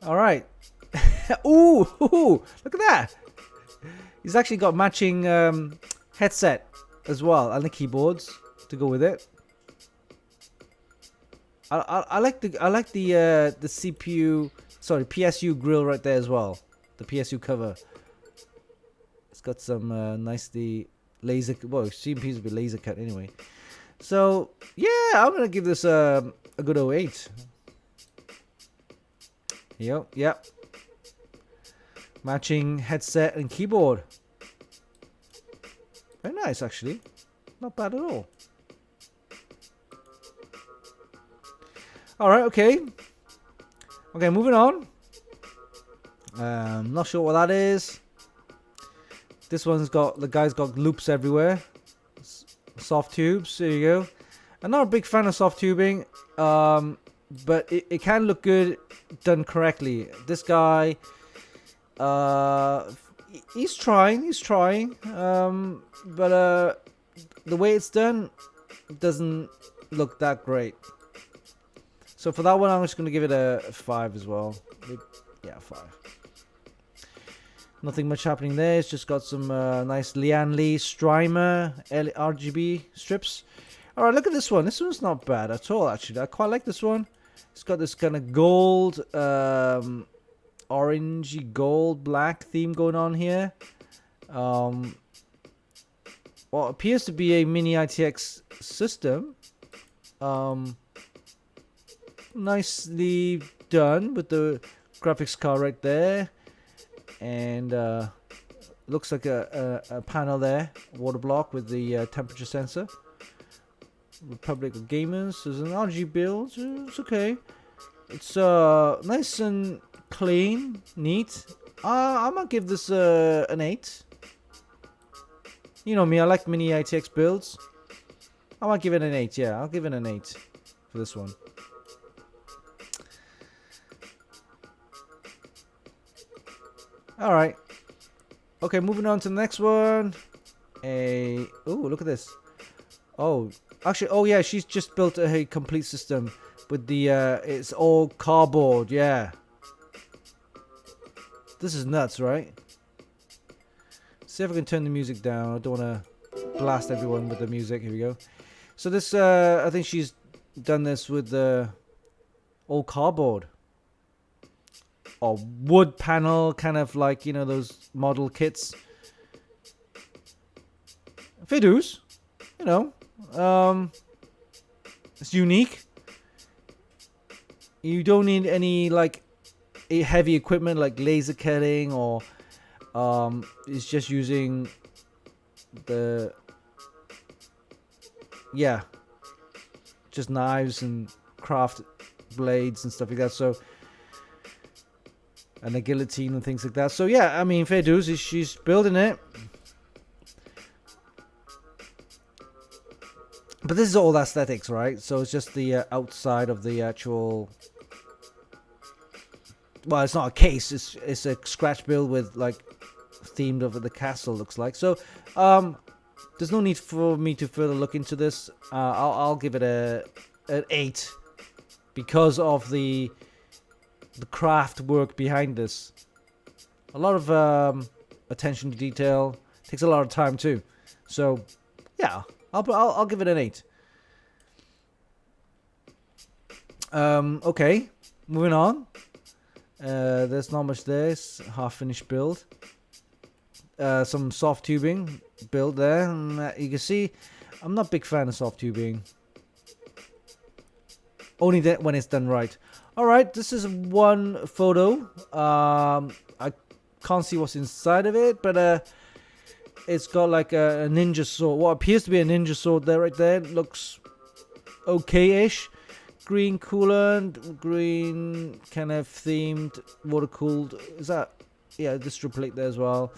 All right. Ooh, look at that. He's actually got matching headset as well and the keyboards to go with it. I like the CPU, sorry, PSU grill right there as well. The PSU cover. It's got some nicely laser, well, CPUs will be laser cut anyway. So yeah, I'm gonna give this a good 08. Yep. Matching headset and keyboard. Very nice, actually. Not bad at all. Alright, okay. Okay, moving on. Not sure what that is. This one's got, the guy's got loops everywhere. Soft tubes, there you go. I'm not a big fan of soft tubing. But it can look good done correctly. This guy... he's trying, but the way it's done doesn't look that great. So for that one, I'm just going to give it a 5 as well. Yeah, 5. Nothing much happening there. It's just got some nice Lian Li Strimer RGB strips. Alright, look at this one. This one's not bad at all, actually. I quite like this one. It's got this kind of gold... orangey gold black theme going on here. What appears to be a mini ITX system. Nicely done with the graphics card right there, and looks like a panel there, water block with the temperature sensor. Republic of Gamers. There's an RG build. It's okay. It's nice and clean, neat. I'm gonna give this an 8. You know me, I like mini ITX builds. I might give it an 8. Yeah, I'll give it an 8 for this one. All right. Okay, moving on to the next one. Oh, look at this. Oh, actually, oh yeah, she's just built a complete system with the it's all cardboard. Yeah. This is nuts, right? See if I can turn the music down. I don't want to blast everyone with the music. Here we go. So this, I think she's done this with all cardboard. Or wood panel, kind of like, you know, those model kits. Fair dues. You know. It's unique. You don't need any, like, heavy equipment like laser cutting, or it's just using the just knives and craft blades and stuff like that. So, and a guillotine and things like that. So yeah, I mean, fair dues. She's building it, but this is all aesthetics, right? So it's just the outside of the actual. Well, it's not a case. It's a scratch build with like themed over the castle. Looks like so. There's no need for me to further look into this. I'll give it an 8 because of the craft work behind this. A lot of attention to detail. Takes a lot of time too. So yeah, I'll give it an 8. Okay, moving on. There's not much there. It's half finished build. Some soft tubing build there, and you can see I'm not a big fan of soft tubing. Only that when it's done right. Alright, this is one photo. I can't see what's inside of it, but it's got like a ninja sword. What appears to be a ninja sword there, right there. It looks okay-ish. Green coolant, green kind of themed, water cooled. Is that? Yeah, distro plate there as well.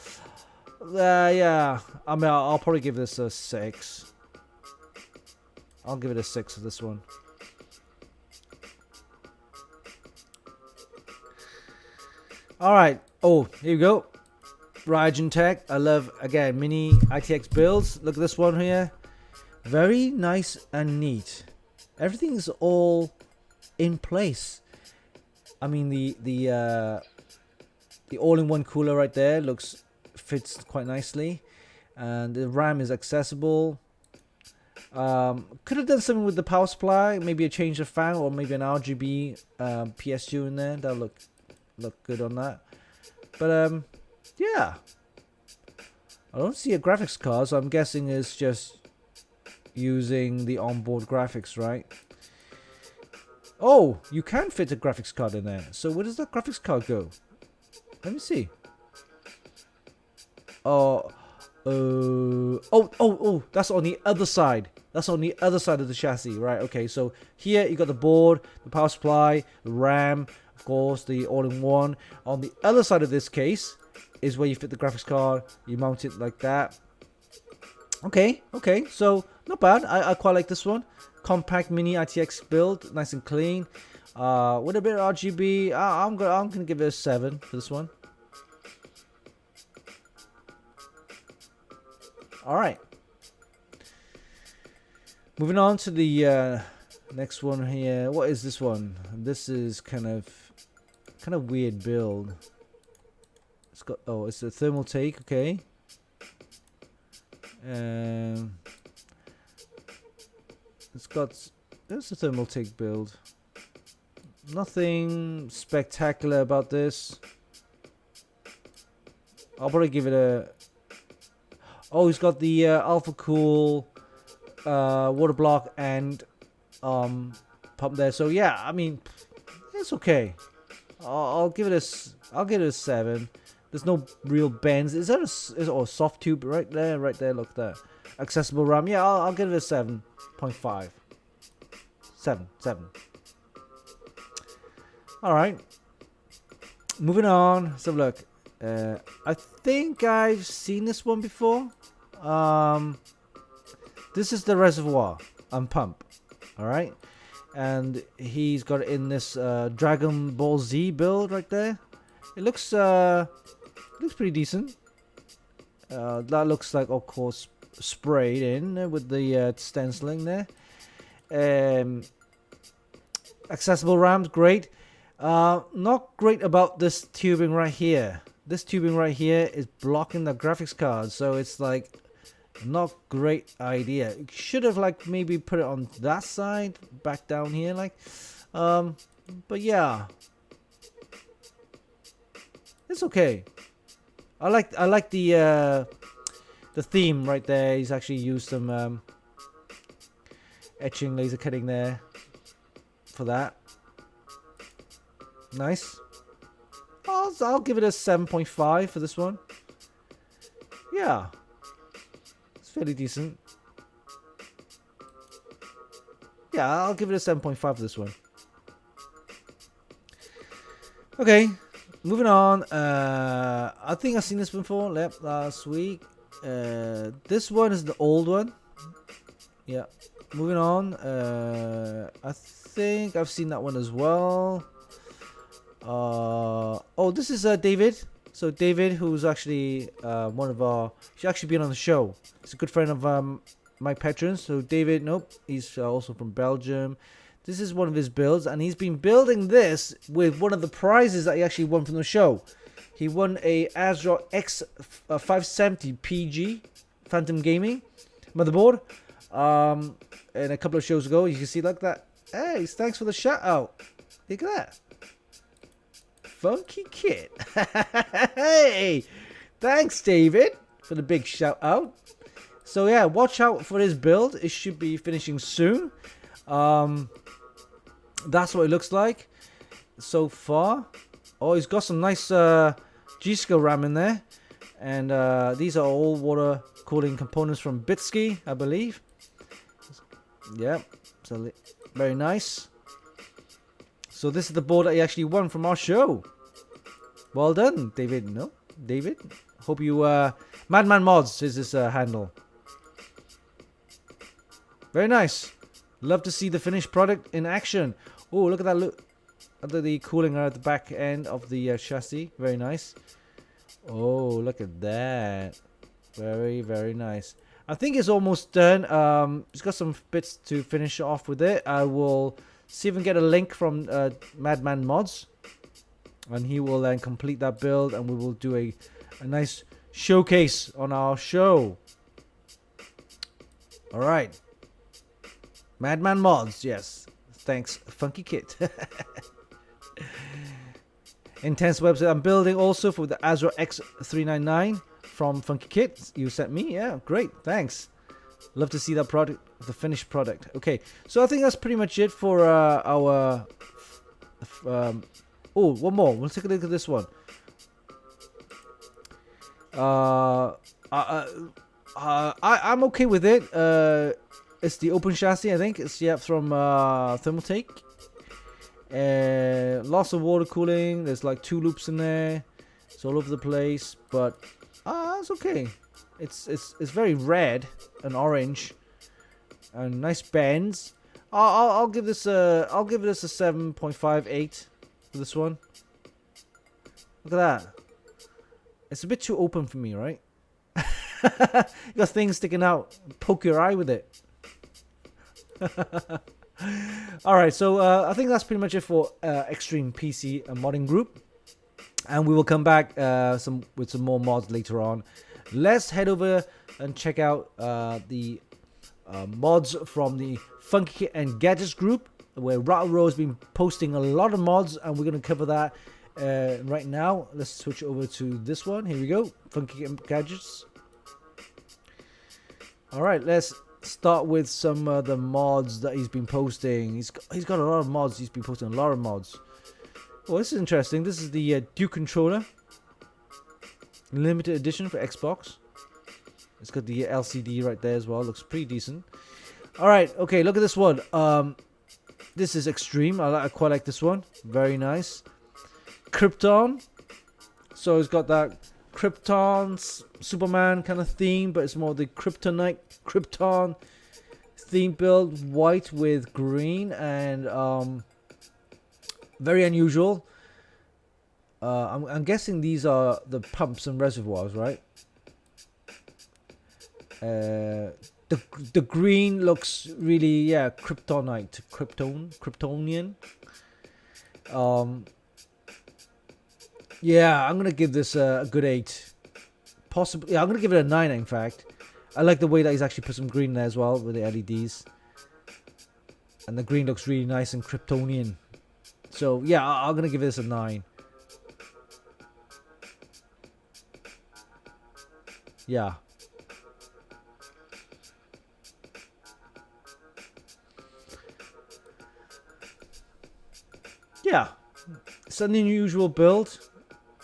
Yeah, I mean, I'll probably give this a 6. I'll give it a 6 for this one. Alright, oh, here we go. Razer Tech. I love, again, mini ITX builds. Look at this one here. Very nice and neat. Everything's all in place. I mean, the all-in-one cooler right there fits quite nicely, and the RAM is accessible. Could have done something with the power supply, maybe a change of fan, or maybe an RGB PS2 in there. That'll look good on that. But yeah, I don't see a graphics card, so I'm guessing it's just using the onboard graphics, right? Oh, you can fit a graphics card in there. So where does that graphics card go? Let me see. Oh, that's on the other side. That's on the other side of the chassis, right? Okay, so here you got the board, the power supply, the RAM, of course, the all-in-one. On the other side of this case is where you fit the graphics card. You mount it like that. Okay, so not bad. I quite like this one. Compact mini ITX build, nice and clean. With a bit of RGB, I'm gonna give it a 7 for this one. All right. Moving on to the next one here. What is this one? This is kind of weird build. It's got it's a thermal take. Okay. There's a thermal take build. Nothing spectacular about this. I'll probably give it a. Oh, he's got the Alpha Cool water block and pump there. So yeah, I mean, it's okay. I'll give it a 7. There's no real bends. Is that a soft tube right there? Right there. Look there. Accessible RAM. Yeah, I'll give it a 7.5. 7. All right. Moving on. Let's have a look. I think I've seen this one before. This is the reservoir and pump. All right. And he's got it in this Dragon Ball Z build right there. It looks pretty decent. That looks like, of course, sprayed in with the stenciling there. Accessible RAM's great. Not great about this tubing right here. This tubing right here is blocking the graphics card, so it's like not great idea. You should have like maybe put it on that side, back down here, like. But yeah, it's okay. I like the theme right there. He's actually used some etching, laser cutting there for that. Nice. I'll give it a 7.5 for this one. Yeah, it's fairly decent. Yeah, I'll give it a 7.5 for this one. Okay, moving on. I think I've seen this before. Last week. This one is the old one. Yeah. Moving on. I think I've seen that one as well. Oh, this is David. So David, who's actually he's actually been on the show. He's a good friend of my patrons. So David, he's also from Belgium. This is one of his builds, and he's been building this with one of the prizes that he actually won from the show. He won a ASRock X 570 PG Phantom Gaming motherboard. And a couple of shows ago, you can see like that. Hey, thanks for the shout out. Look at that. Funkykit. Hey, thanks David for the big shout out. So yeah, watch out for his build. It should be finishing soon. That's what it looks like so far. Oh, he's got some nice G-Skill RAM in there. And these are all water cooling components from Bitsky, I believe. Yep, so very nice. So this is the board that he actually won from our show. Well done, David. No, David. Hope you Madman Mods is his handle. Very nice. Love to see the finished product in action. Oh, look at that! Look at the cooling at the back end of the chassis. Very nice. Oh, look at that. Very, very nice. I think it's almost done. It's got some bits to finish off with it. I will see if I can get a link from Madman Mods, and he will then complete that build, and we will do a nice showcase on our show. All right, Madman Mods, yes. Thanks, Funkykit. Intense website I'm building also for the ASRock X399 from Funkykit. You sent me, yeah, great, thanks. Love to see that product, the finished product. Okay, so I think that's pretty much it for our. Oh, one more. Let's take a look at this one. I'm okay with it. It's the open chassis, I think. It's from Thermaltake. Lots of water cooling. There's like 2 loops in there. It's all over the place, but it's okay. It's very red and orange, and nice bends. I'll give this a 7.58 for this one. Look at that. It's a bit too open for me, right? You got things sticking out. Poke your eye with it. Alright, so I think that's pretty much it for Extreme PC Modding Group. And we will come back with some more mods later on. Let's head over and check out the mods from the Funkykit and Gadgets group, where Rattle has been posting a lot of mods, and we're going to cover that right now. Let's switch over to this one. Here we go, Funkykit and Gadgets. Alright, let's start with some of the mods that he's been posting. He's got a lot of mods. He's been posting a lot of mods. Well, this is interesting. This is the Duke controller, limited edition for Xbox. It's got the LCD right there as well. Looks pretty decent. All right, okay. Look at this one. This is extreme. I quite like this one. Very nice. Krypton. So it's got that Krypton Superman kind of theme, but it's more the Krypton theme build, white with green, and very unusual. I'm guessing these are the pumps and reservoirs, right? The green looks really, yeah, Kryptonian. Yeah, I'm gonna give this a good 8. Possibly, yeah, I'm gonna give it a 9. In fact, I like the way that he's actually put some green there as well with the LEDs, and the green looks really nice and Kryptonian. So yeah, I'm gonna give this a 9. Yeah. Yeah, it's an unusual build.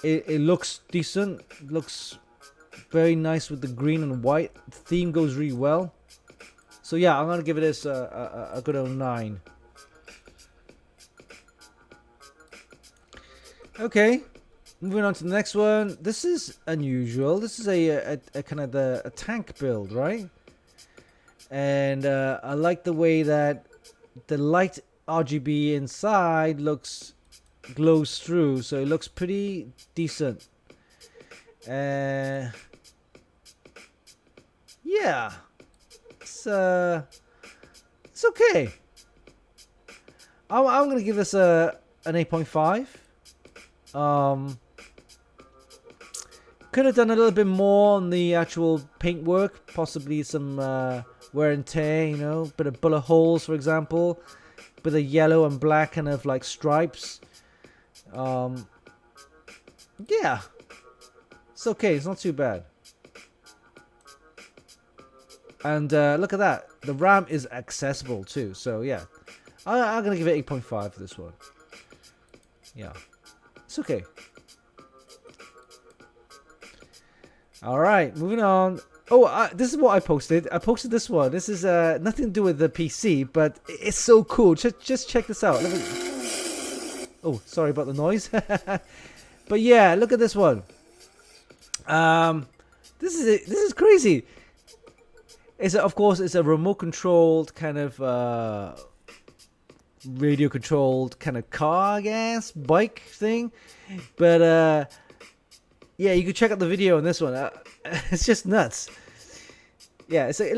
It looks decent. It looks very nice with the green and white. The theme goes really well. So yeah, I'm gonna give it this a good old 9. Okay, moving on to the next one. This is unusual. This is a kind of a tank build, right? And I like the way that the light RGB inside glows through, so it looks pretty decent. Yeah, it's okay. I'm gonna give this an 8.5. Could have done a little bit more on the actual paintwork, possibly some wear and tear, you know, bit of bullet holes, for example, bit of yellow and black kind of like stripes. Yeah, it's okay. It's not too bad. And look at that. The RAM is accessible too. So yeah, I'm gonna give it 8.5 for this one. Yeah, it's okay. All right, moving on. Oh, this is what I posted. I posted this one. This is nothing to do with the PC, but it's so cool. Just check this out. Oh, sorry about the noise. But yeah, look at this one. This is crazy. Of course, it's a remote controlled kind of radio controlled kind of car, I guess, bike thing. But yeah, you can check out the video on this one. It's just nuts. Yeah, it's a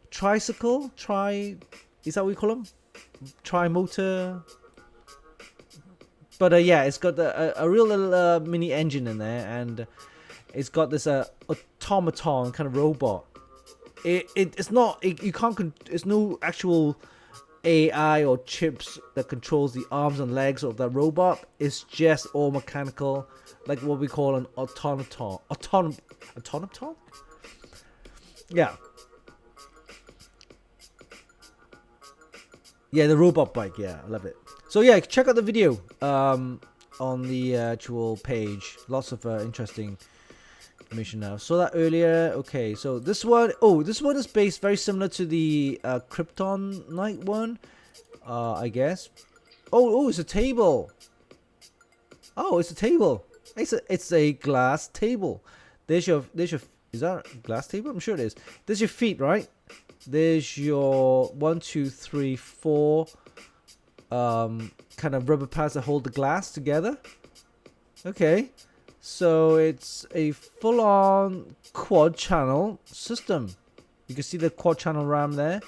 tricycle. Is that what we call them? Tri-motor. But yeah, it's got a real little mini engine in there, and it's got this automaton kind of robot. It's not. You can't. It's no actual AI or chips that controls the arms and legs of that robot. It's just all mechanical, like what we call an automaton. Automaton? Yeah. Yeah, the robot bike. Yeah, I love it. So yeah, check out the video on the actual page. Lots of interesting information now. Saw that earlier. Okay, so this one, this one is based very similar to the Krypton Night one, I guess. Oh, it's a table. Oh, it's a table. It's a glass table. There's your. Is that a glass table? I'm sure it is. There's your feet, right? There's your 1, 2, 3, 4 kind of rubber pads that hold the glass together. Okay, so it's a full-on quad channel system. You can see the quad channel RAM there.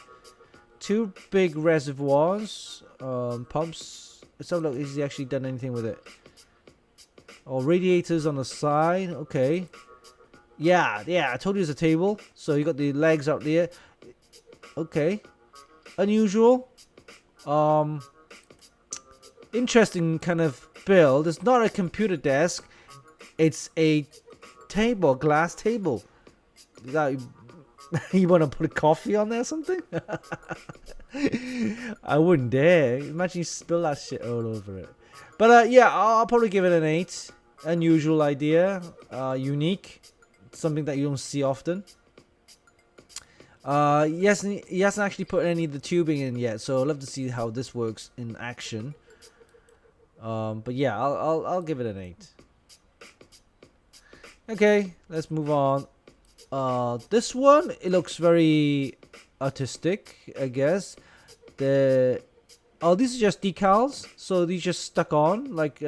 2 big reservoirs, pumps. Let's have a look. Has he actually done anything with it? Oh, radiators on the side. Okay. Yeah, I told you it's a table. So you got the legs out there. Okay. Unusual. Interesting kind of build. It's not a computer desk. It's a table, glass table. You want to put a coffee on there or something? I wouldn't dare. Imagine you spill that shit all over it. But yeah, I'll probably give it an 8. Unusual idea. Unique. Something that you don't see often. Yes, he hasn't actually put any of the tubing in yet, so I'd love to see how this works in action. But yeah, I'll give it an 8. Okay, let's move on. This one, it looks very artistic, I guess. These are just decals, so these just stuck on, like,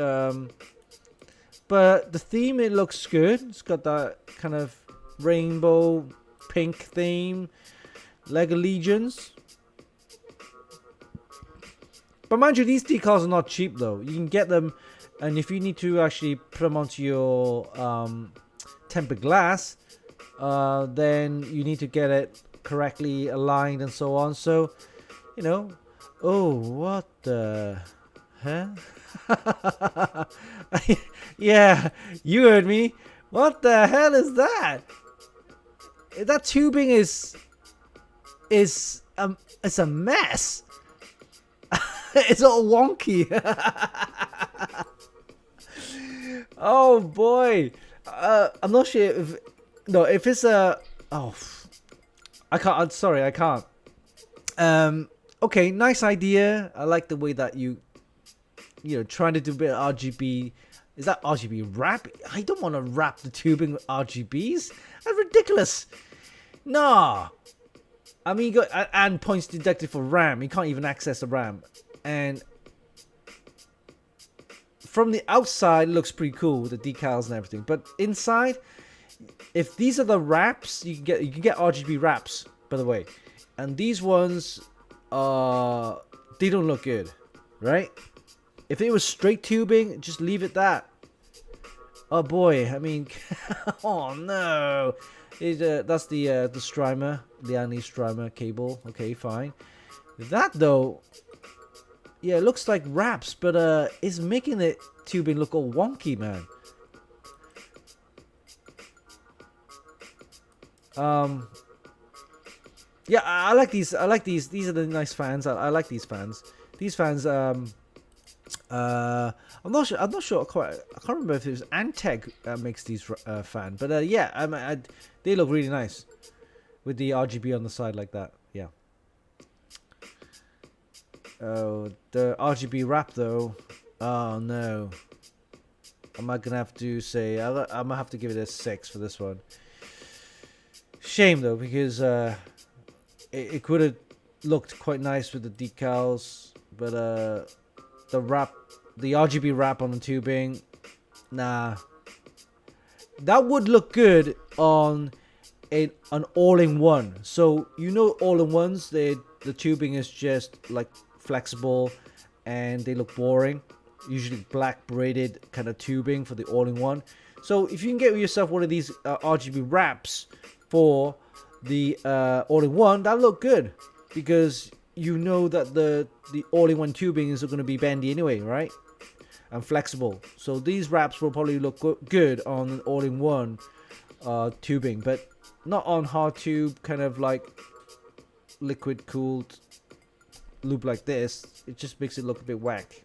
but the theme, it looks good. It's got that kind of rainbow pink theme, Lego Legions. But mind you, these decals are not cheap though. You can get them, and if you need to actually put them onto your tempered glass, then you need to get it correctly aligned and so on. So, you know, oh, what the huh? Yeah, you heard me. What the hell is that? That tubing is it's a mess. It's all wonky. Oh boy. I'm not sure if it's a I can't. I'm sorry, I can't. Okay, nice idea. I like the way that you know, trying to do a bit of RGB. Is that RGB wrap? I don't want to wrap the tubing with RGBs. That's ridiculous. Nah. I mean, you got and points deducted for RAM. You can't even access the RAM. And from the outside, it looks pretty cool with the decals and everything. But inside, if these are the wraps, you can get RGB wraps, by the way. And these ones, they don't look good, right? If it was straight tubing, just leave it that. Oh boy, I mean, oh no. That's the Strimer, the anti-Strimer cable. Okay, fine. That though, yeah, it looks like wraps, but it's making the tubing look all wonky, man. Yeah, I like these. I like these. These are the nice fans. I like these fans. These fans. I'm not sure. I'm not sure. I can't remember if it was Antec makes these fan, but yeah, they look really nice with the RGB on the side like that. Yeah. Oh, the RGB wrap though. Oh no. I'm not gonna have to say. I'm gonna have to give it a 6 for this one. Shame though, because it could have looked quite nice with the decals, but the RGB wrap on the tubing, nah. That would look good on an all-in-one. So you know, all-in-ones, the tubing is just like flexible, and they look boring. Usually black braided kind of tubing for the all-in-one. So if you can get yourself one of these RGB wraps for the all-in-one, that'll look good, because you know that the all-in-one tubing is going to be bendy anyway, right? And flexible. So these wraps will probably look good on an all-in-one tubing, but not on hard tube, kind of like liquid cooled loop like this. It just makes it look a bit whack.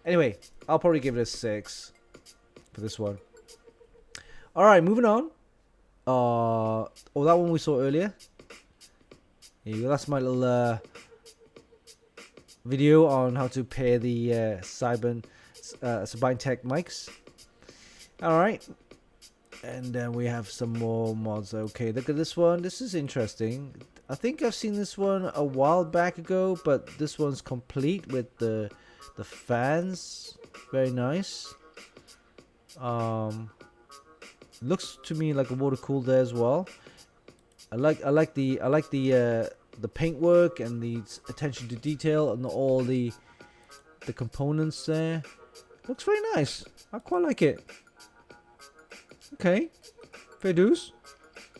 Anyway, I'll probably give it a 6 for this one. Alright, moving on. Oh, that one we saw earlier. Here you go. That's my little video on how to pair the SODIMM Tech mics. Alright. And then we have some more mods. Okay, look at this one. This is interesting. I think I've seen this one a while back ago, but this one's complete with the fans. Very nice. Looks to me like a water cooled there as well. I like the paintwork and the attention to detail and all the components there. Looks very nice. I quite like it. Okay, fair dues.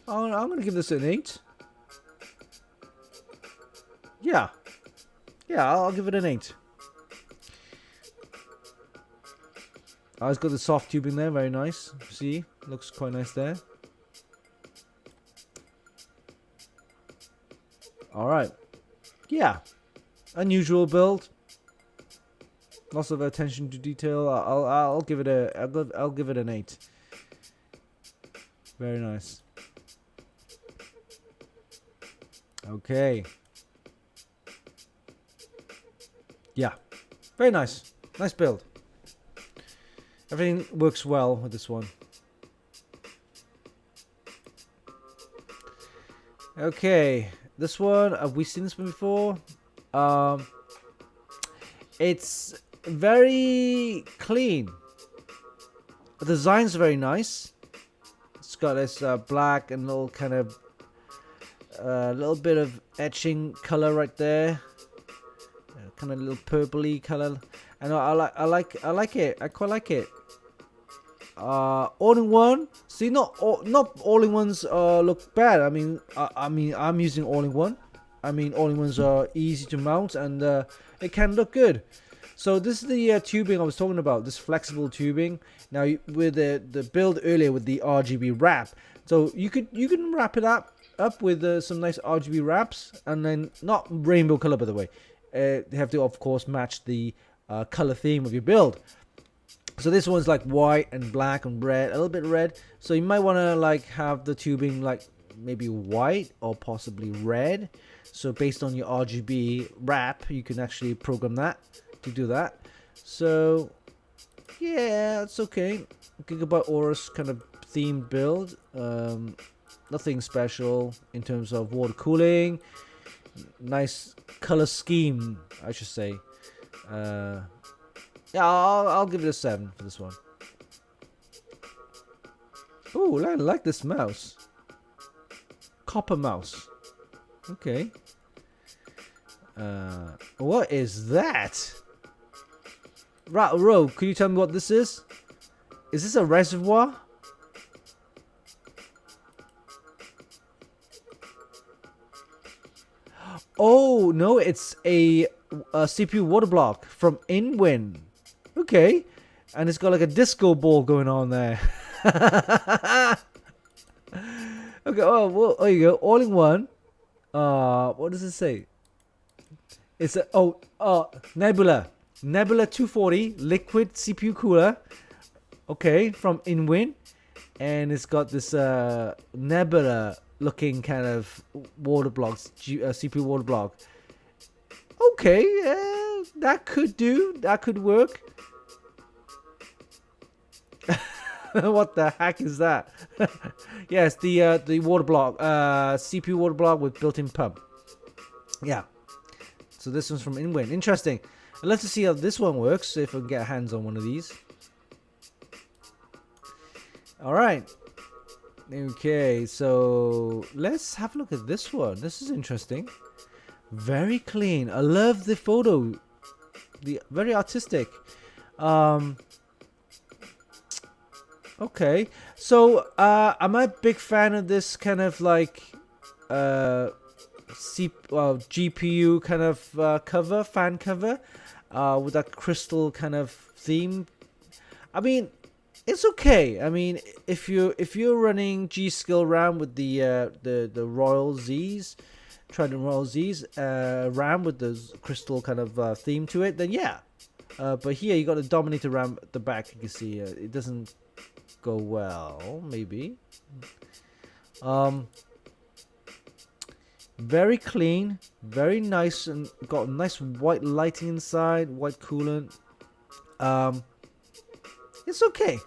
I'm gonna give this an 8. Yeah, I'll give it an 8. It's got the soft tubing there, very nice. See, looks quite nice there. Alright. Yeah. Unusual build. Lots of attention to detail. I'll give it I'll give it an 8. Very nice. Okay. Yeah. Very nice. Nice build. Everything works well with this one. Okay, this one, have we seen this one before? It's very clean. The design's very nice. It's got this black and little kind of little bit of etching color right there. Kind of little purpley color, and I like it. I quite like it. All-in-one. See, not all-in-ones look bad. I mean, I'm using all-in-one. I mean, all-in-ones are easy to mount, and it can look good. So this is the tubing I was talking about. This flexible tubing. Now with the build earlier with the RGB wrap. So you can wrap it up with some nice RGB wraps, and then not rainbow color, by the way. They have to, of course, match the color theme of your build. So this one's like white and black and red, a little bit red. So you might want to like have the tubing like maybe white or possibly red. So based on your RGB wrap, you can actually program that to do that. So yeah, it's okay. Gigabyte Aorus kind of themed build. Nothing special in terms of water cooling. Nice color scheme, I should say. Yeah, I'll give it a 7 for this one. Oh, I like this mouse. Copper mouse. Okay. What is that? Ro, could you tell me what this is? Is this a reservoir? Oh no, it's a CPU water block from InWin. Okay, and it's got like a disco ball going on there. Okay, oh well, there you go, all in one. What does it say? It's a Nebula 240 liquid CPU cooler. Okay, from InWin, and it's got this Nebula looking kind of water blocks, CPU water block. Okay, that could do. That could work. What the heck is that? Yes, the water block, CPU water block with built-in pump. Yeah. So this one's from InWin. Interesting. Let's see how this one works. If I can get hands on one of these. All right. Okay, so let's have a look at this one. This is interesting. Very clean. I love the photo. The very artistic. Okay, so I'm a big fan of this kind of like GPU kind of cover, fan cover, with that crystal kind of theme. I mean, it's okay. I mean, if you're running G-Skill RAM with the Royal Z's, Trident Royal Z's RAM with the crystal kind of theme to it, then yeah. But here you got the Dominator RAM at the back. You can see it doesn't go well, maybe. Very clean, very nice, and got nice white lighting inside, white coolant. It's okay.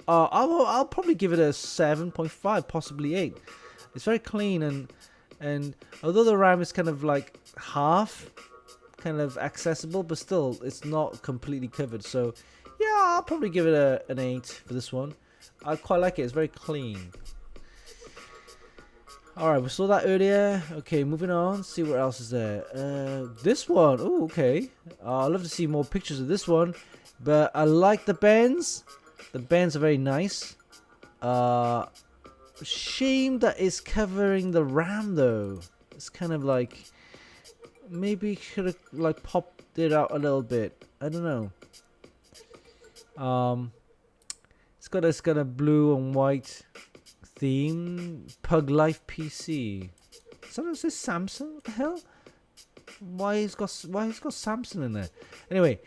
I'll probably give it a 7.5, possibly 8. It's very clean, and although the RAM is kind of like half kind of accessible, but still it's not completely covered. So yeah, I'll probably give it an 8 for this one. I quite like it. It's very clean. Alright, we saw that earlier. Okay, moving on. See what else is there. This one. Oh, okay. I'd love to see more pictures of this one. But I like the bends. The bends are very nice. Shame that it's covering the RAM though. It's kind of like, maybe could have like popped it out a little bit. I don't know. It's got this kind of blue and white theme. Pug Life PC. Is this Samsung? What the hell? Why he's got Samsung in there? Anyway,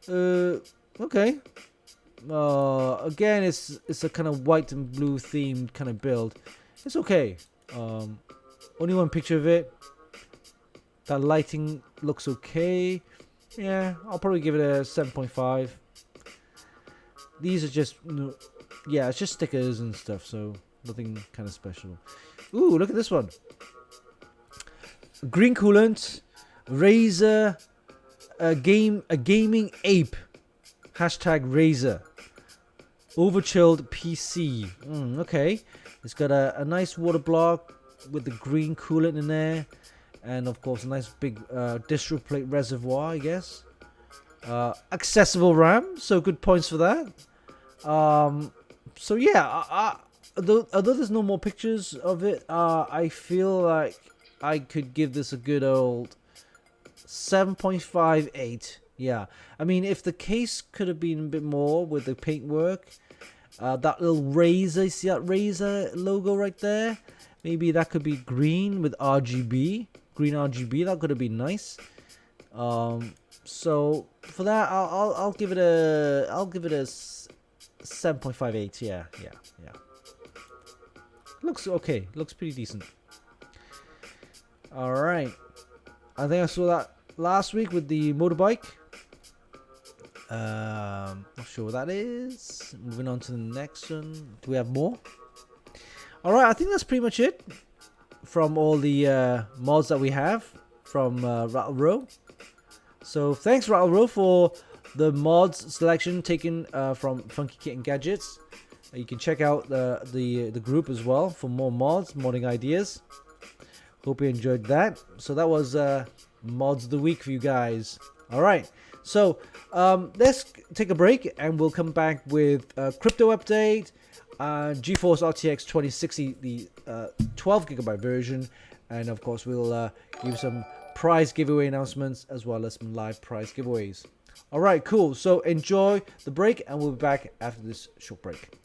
okay. Again, it's a kind of white and blue themed kind of build. It's okay. Only one picture of it. That lighting looks okay. Yeah, I'll probably give it a 7.5. These are just, yeah, it's just stickers and stuff, so nothing kind of special. Ooh, look at this one. Green coolant, Razer, a gaming ape. Hashtag Razer. Overchilled PC. Okay. It's got a nice water block with the green coolant in there. And of course a nice big distro plate reservoir, I guess. Accessible RAM, so good points for that. So yeah, although there's no more pictures of it, I feel like I could give this a good old 7.58. Yeah, I mean, if the case could have been a bit more with the paintwork, that little Razer, see that Razer logo right there? Maybe that could be green with RGB, green RGB. That could have been nice. So for that, I'll give it a 7.58. Yeah. Looks okay. Looks pretty decent. All right. I think I saw that last week with the motorbike. Not sure what that is. Moving on to the next one. Do we have more? All right. I think that's pretty much it from all the mods that we have from RattleRow. So thanks RattleRow for the mods selection taken from Funkykit and Gadgets. You can check out the group as well for more mods, modding ideas. Hope you enjoyed that. So that was mods of the week for you guys. All right. So let's take a break, and we'll come back with a crypto update, GeForce RTX 2060, the 12 gigabyte version, and of course we'll give some prize giveaway announcements as well as some live prize giveaways. All right, cool. So enjoy the break, and we'll be back after this short break.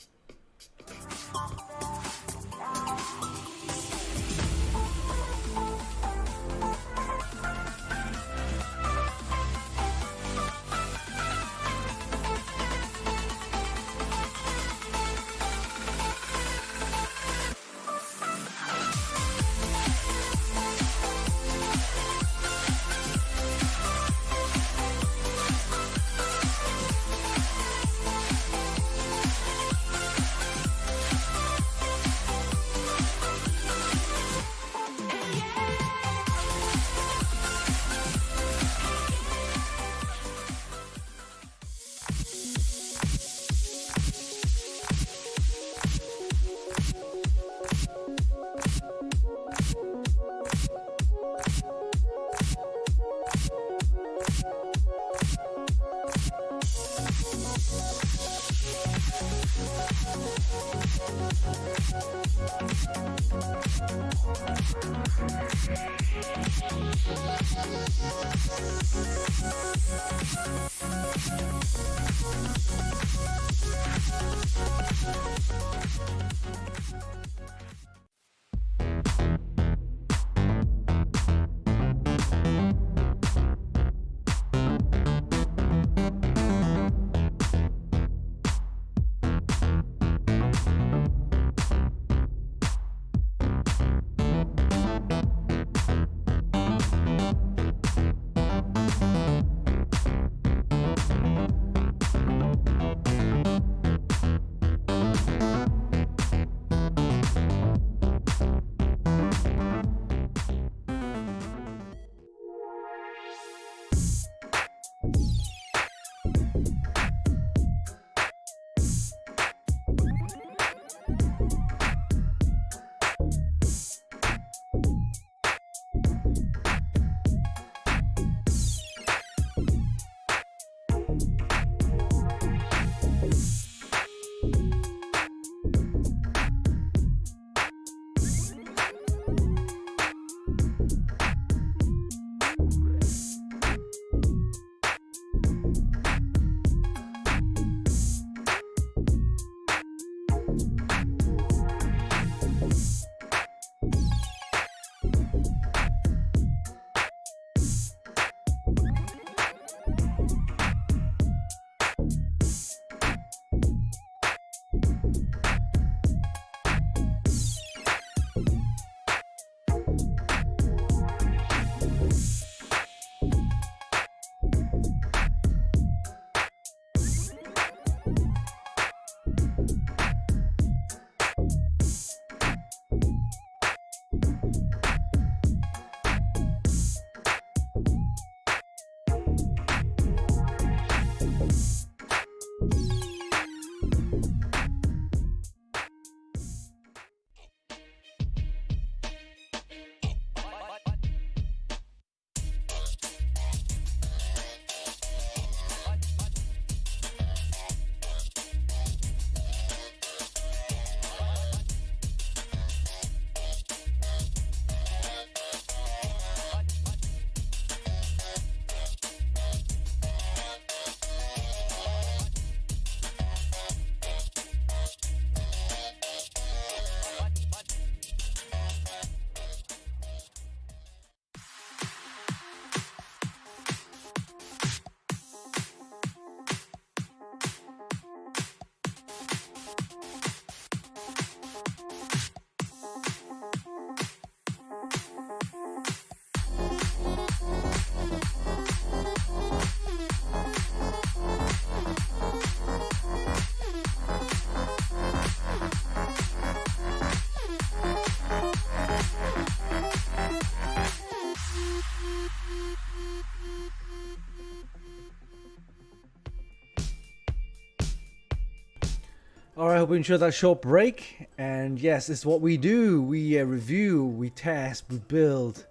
Alright, hope you enjoyed that short break. And yes, it's what we do. We review, we test, we build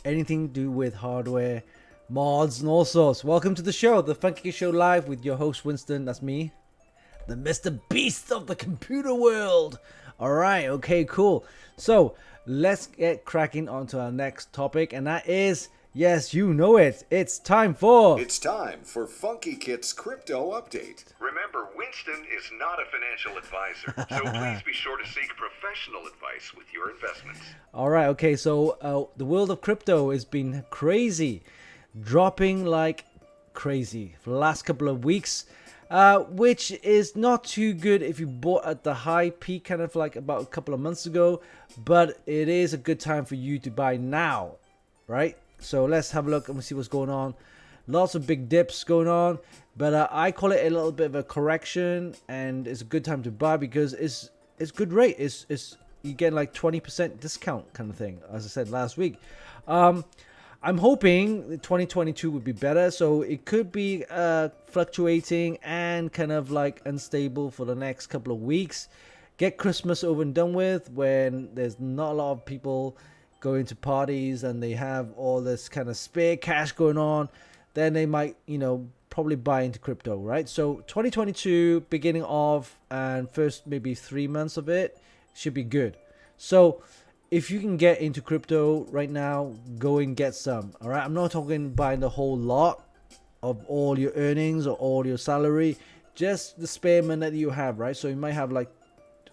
anything to do with hardware, mods, and all sorts. Welcome to the show, the Funkykit Show Live with your host Winston. That's me, the Mr. Beast of the computer world. All right, okay, cool. So let's get cracking onto our next topic, and that is, yes, you know it. It's time for Funkykit's crypto update. Remember, Winston is not a financial advisor, so please be sure to seek professional advice with your investments. All right, okay, so the world of crypto has been crazy, dropping like crazy for the last couple of weeks, which is not too good if you bought at the high peak, kind of like about a couple of months ago, but it is a good time for you to buy now, right? So let's have a look and see what's going on. Lots of big dips going on, but I call it a little bit of a correction, and it's a good time to buy because it's good rate. It's you get like 20% discount kind of thing, as I said last week. I'm hoping 2022 would be better, so it could be fluctuating and kind of like unstable for the next couple of weeks. Get Christmas over and done with when there's not a lot of people going to parties and they have all this kind of spare cash going on. Then they might, probably buy into crypto, right? So 2022, beginning of, and first maybe 3 months of it should be good. So if you can get into crypto right now, go and get some. All right, I'm not talking buying the whole lot of all your earnings or all your salary, just the spare money that you have, right? So you might have like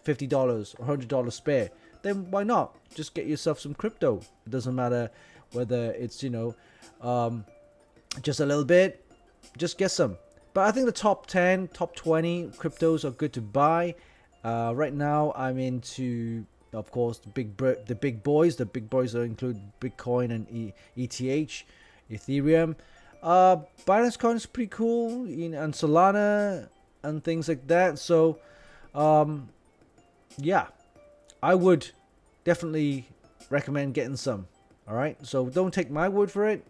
$50 or $100 spare. Then why not just get yourself some crypto? It doesn't matter whether it's just a little bit, just get some. But I think the top 10, top 20 cryptos are good to buy. Right now I'm into, of course, the big boys. The big boys include Bitcoin and ETH, Ethereum. Binance Coin is pretty cool, and Solana and things like that. So, yeah, I would definitely recommend getting some. All right, so don't take my word for it.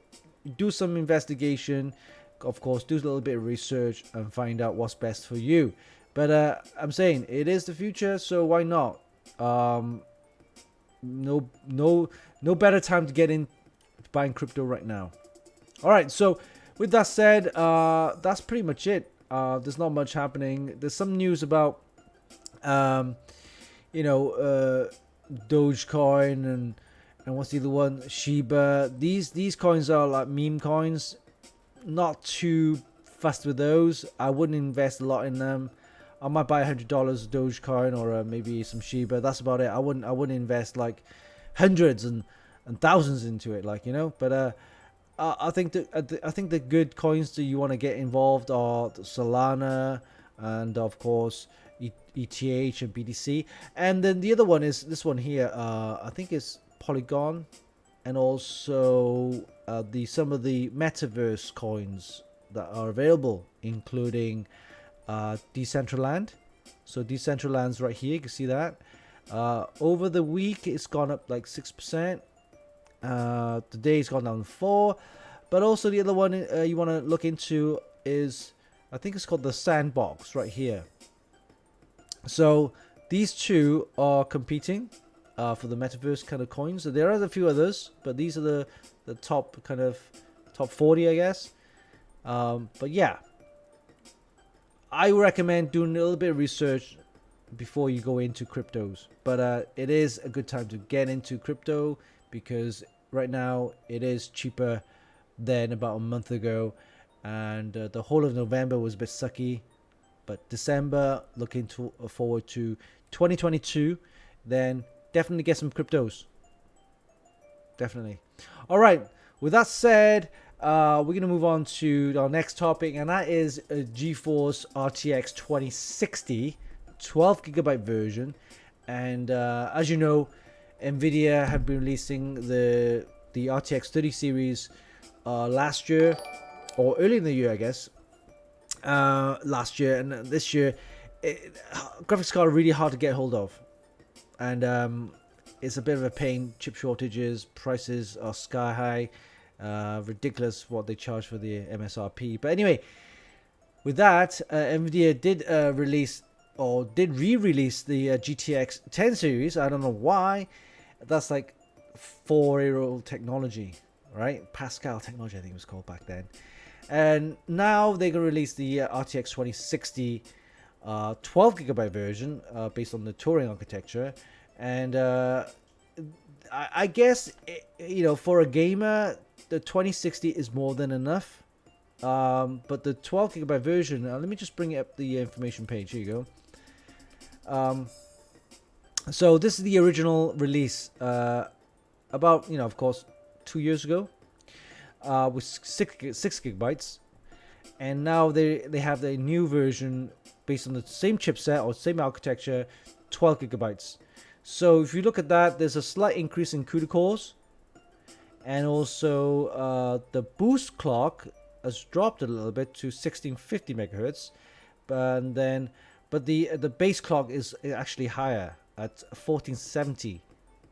Do some investigation. Of course, do a little bit of research and find out what's best for you. But I'm saying it is the future, so why not? No better time to get in buying crypto right now. All right, so with that said, that's pretty much it. There's not much happening. There's some news about Dogecoin and what's the other one, Shiba. These coins are like meme coins. Not too fussed with those. I wouldn't invest a lot in them. I might buy $100 Dogecoin or maybe some Shiba. That's about it. I wouldn't invest like hundreds and thousands into it, But I think the good coins that you want to get involved are Solana and of course ETH and BTC. And then the other one is this one here. I think it's Polygon, and also some of the metaverse coins that are available, including Decentraland. So Decentraland's right here, you can see that. Over the week it's gone up like 6%. Today it's gone down 4%. But also the other one you want to look into is, I think it's called the Sandbox right here. So these two are competing for the metaverse kind of coins. So there are a few others, but these are the top 40, I guess. But yeah, I recommend doing a little bit of research before you go into cryptos. But it is a good time to get into crypto because right now it is cheaper than about a month ago, and the whole of November was a bit sucky. But December, looking forward to 2022, then definitely get some cryptos. Definitely. All right. With that said, we're going to move on to our next topic, and that is a GeForce RTX 2060 12GB version. And as you know, Nvidia have been releasing the RTX 30 series last year, or early in the year, I guess. Last year and this year, graphics card are really hard to get hold of, and it's a bit of a pain. Chip shortages, prices are sky high, ridiculous what they charge for the MSRP. But anyway, with that, Nvidia did re-release the GTX 10 series. I don't know why. That's like 4-year-old technology, right? Pascal technology, I think it was called back then. And now they're going to release the RTX 2060 12GB version based on the Turing architecture. And I guess, for a gamer, the 2060 is more than enough. But the 12GB version, let me just bring up the information page. Here you go. So this is the original release about, of course, 2 years ago with 6 gigabytes. And now they have the new version based on the same chipset or same architecture, 12 gigabytes. So if you look at that, there's a slight increase in CUDA cores. And also the boost clock has dropped a little bit to 1650 megahertz. But the base clock is actually higher at 1470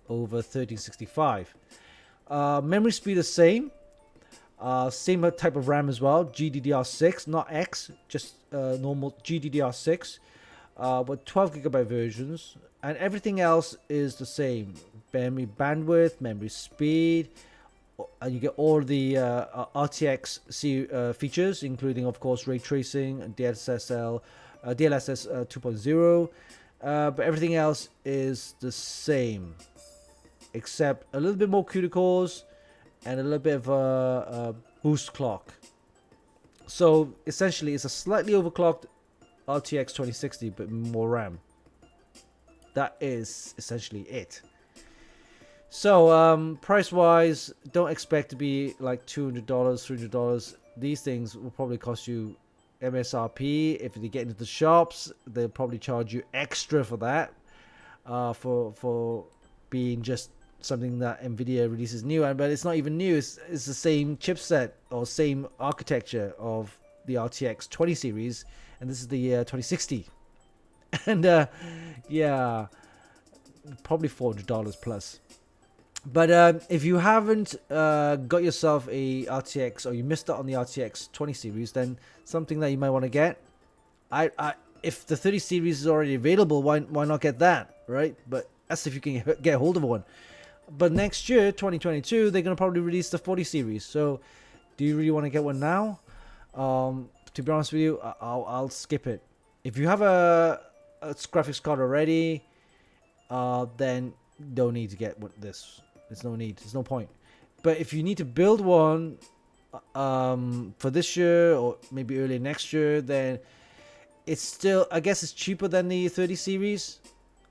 over 1365. Memory speed is same. Same type of RAM as well, GDDR6, not X, just normal GDDR6, but 12 gigabyte versions, and everything else is the same. Memory bandwidth, memory speed, and you get all the RTX features, including, of course, ray tracing, DLSS 2.0, but everything else is the same, except a little bit more CUDA cores and a little bit of a boost clock. So essentially it's a slightly overclocked RTX 2060 but more RAM. That is essentially it. So price wise, don't expect to be like $200, $300. These things will probably cost you MSRP. If they get into the shops, they'll probably charge you extra for that, for being just something that Nvidia releases new. But it's not even new. It's the same chipset or same architecture of the RTX 20 series, and this is the 2060. And yeah, probably $400 plus. But if you haven't got yourself a RTX, or you missed out on the RTX 20 series, then something that you might want to get, if the 30 series is already available, why not get that, right? But that's if you can get hold of one. But next year, 2022, they're going to probably release the 40 series. So do you really want to get one now? To be honest with you, I'll skip it. If you have a graphics card already, then don't need to get this. There's no need. There's no point. But if you need to build one for this year or maybe early next year, then it's still, I guess it's cheaper than the 30 series.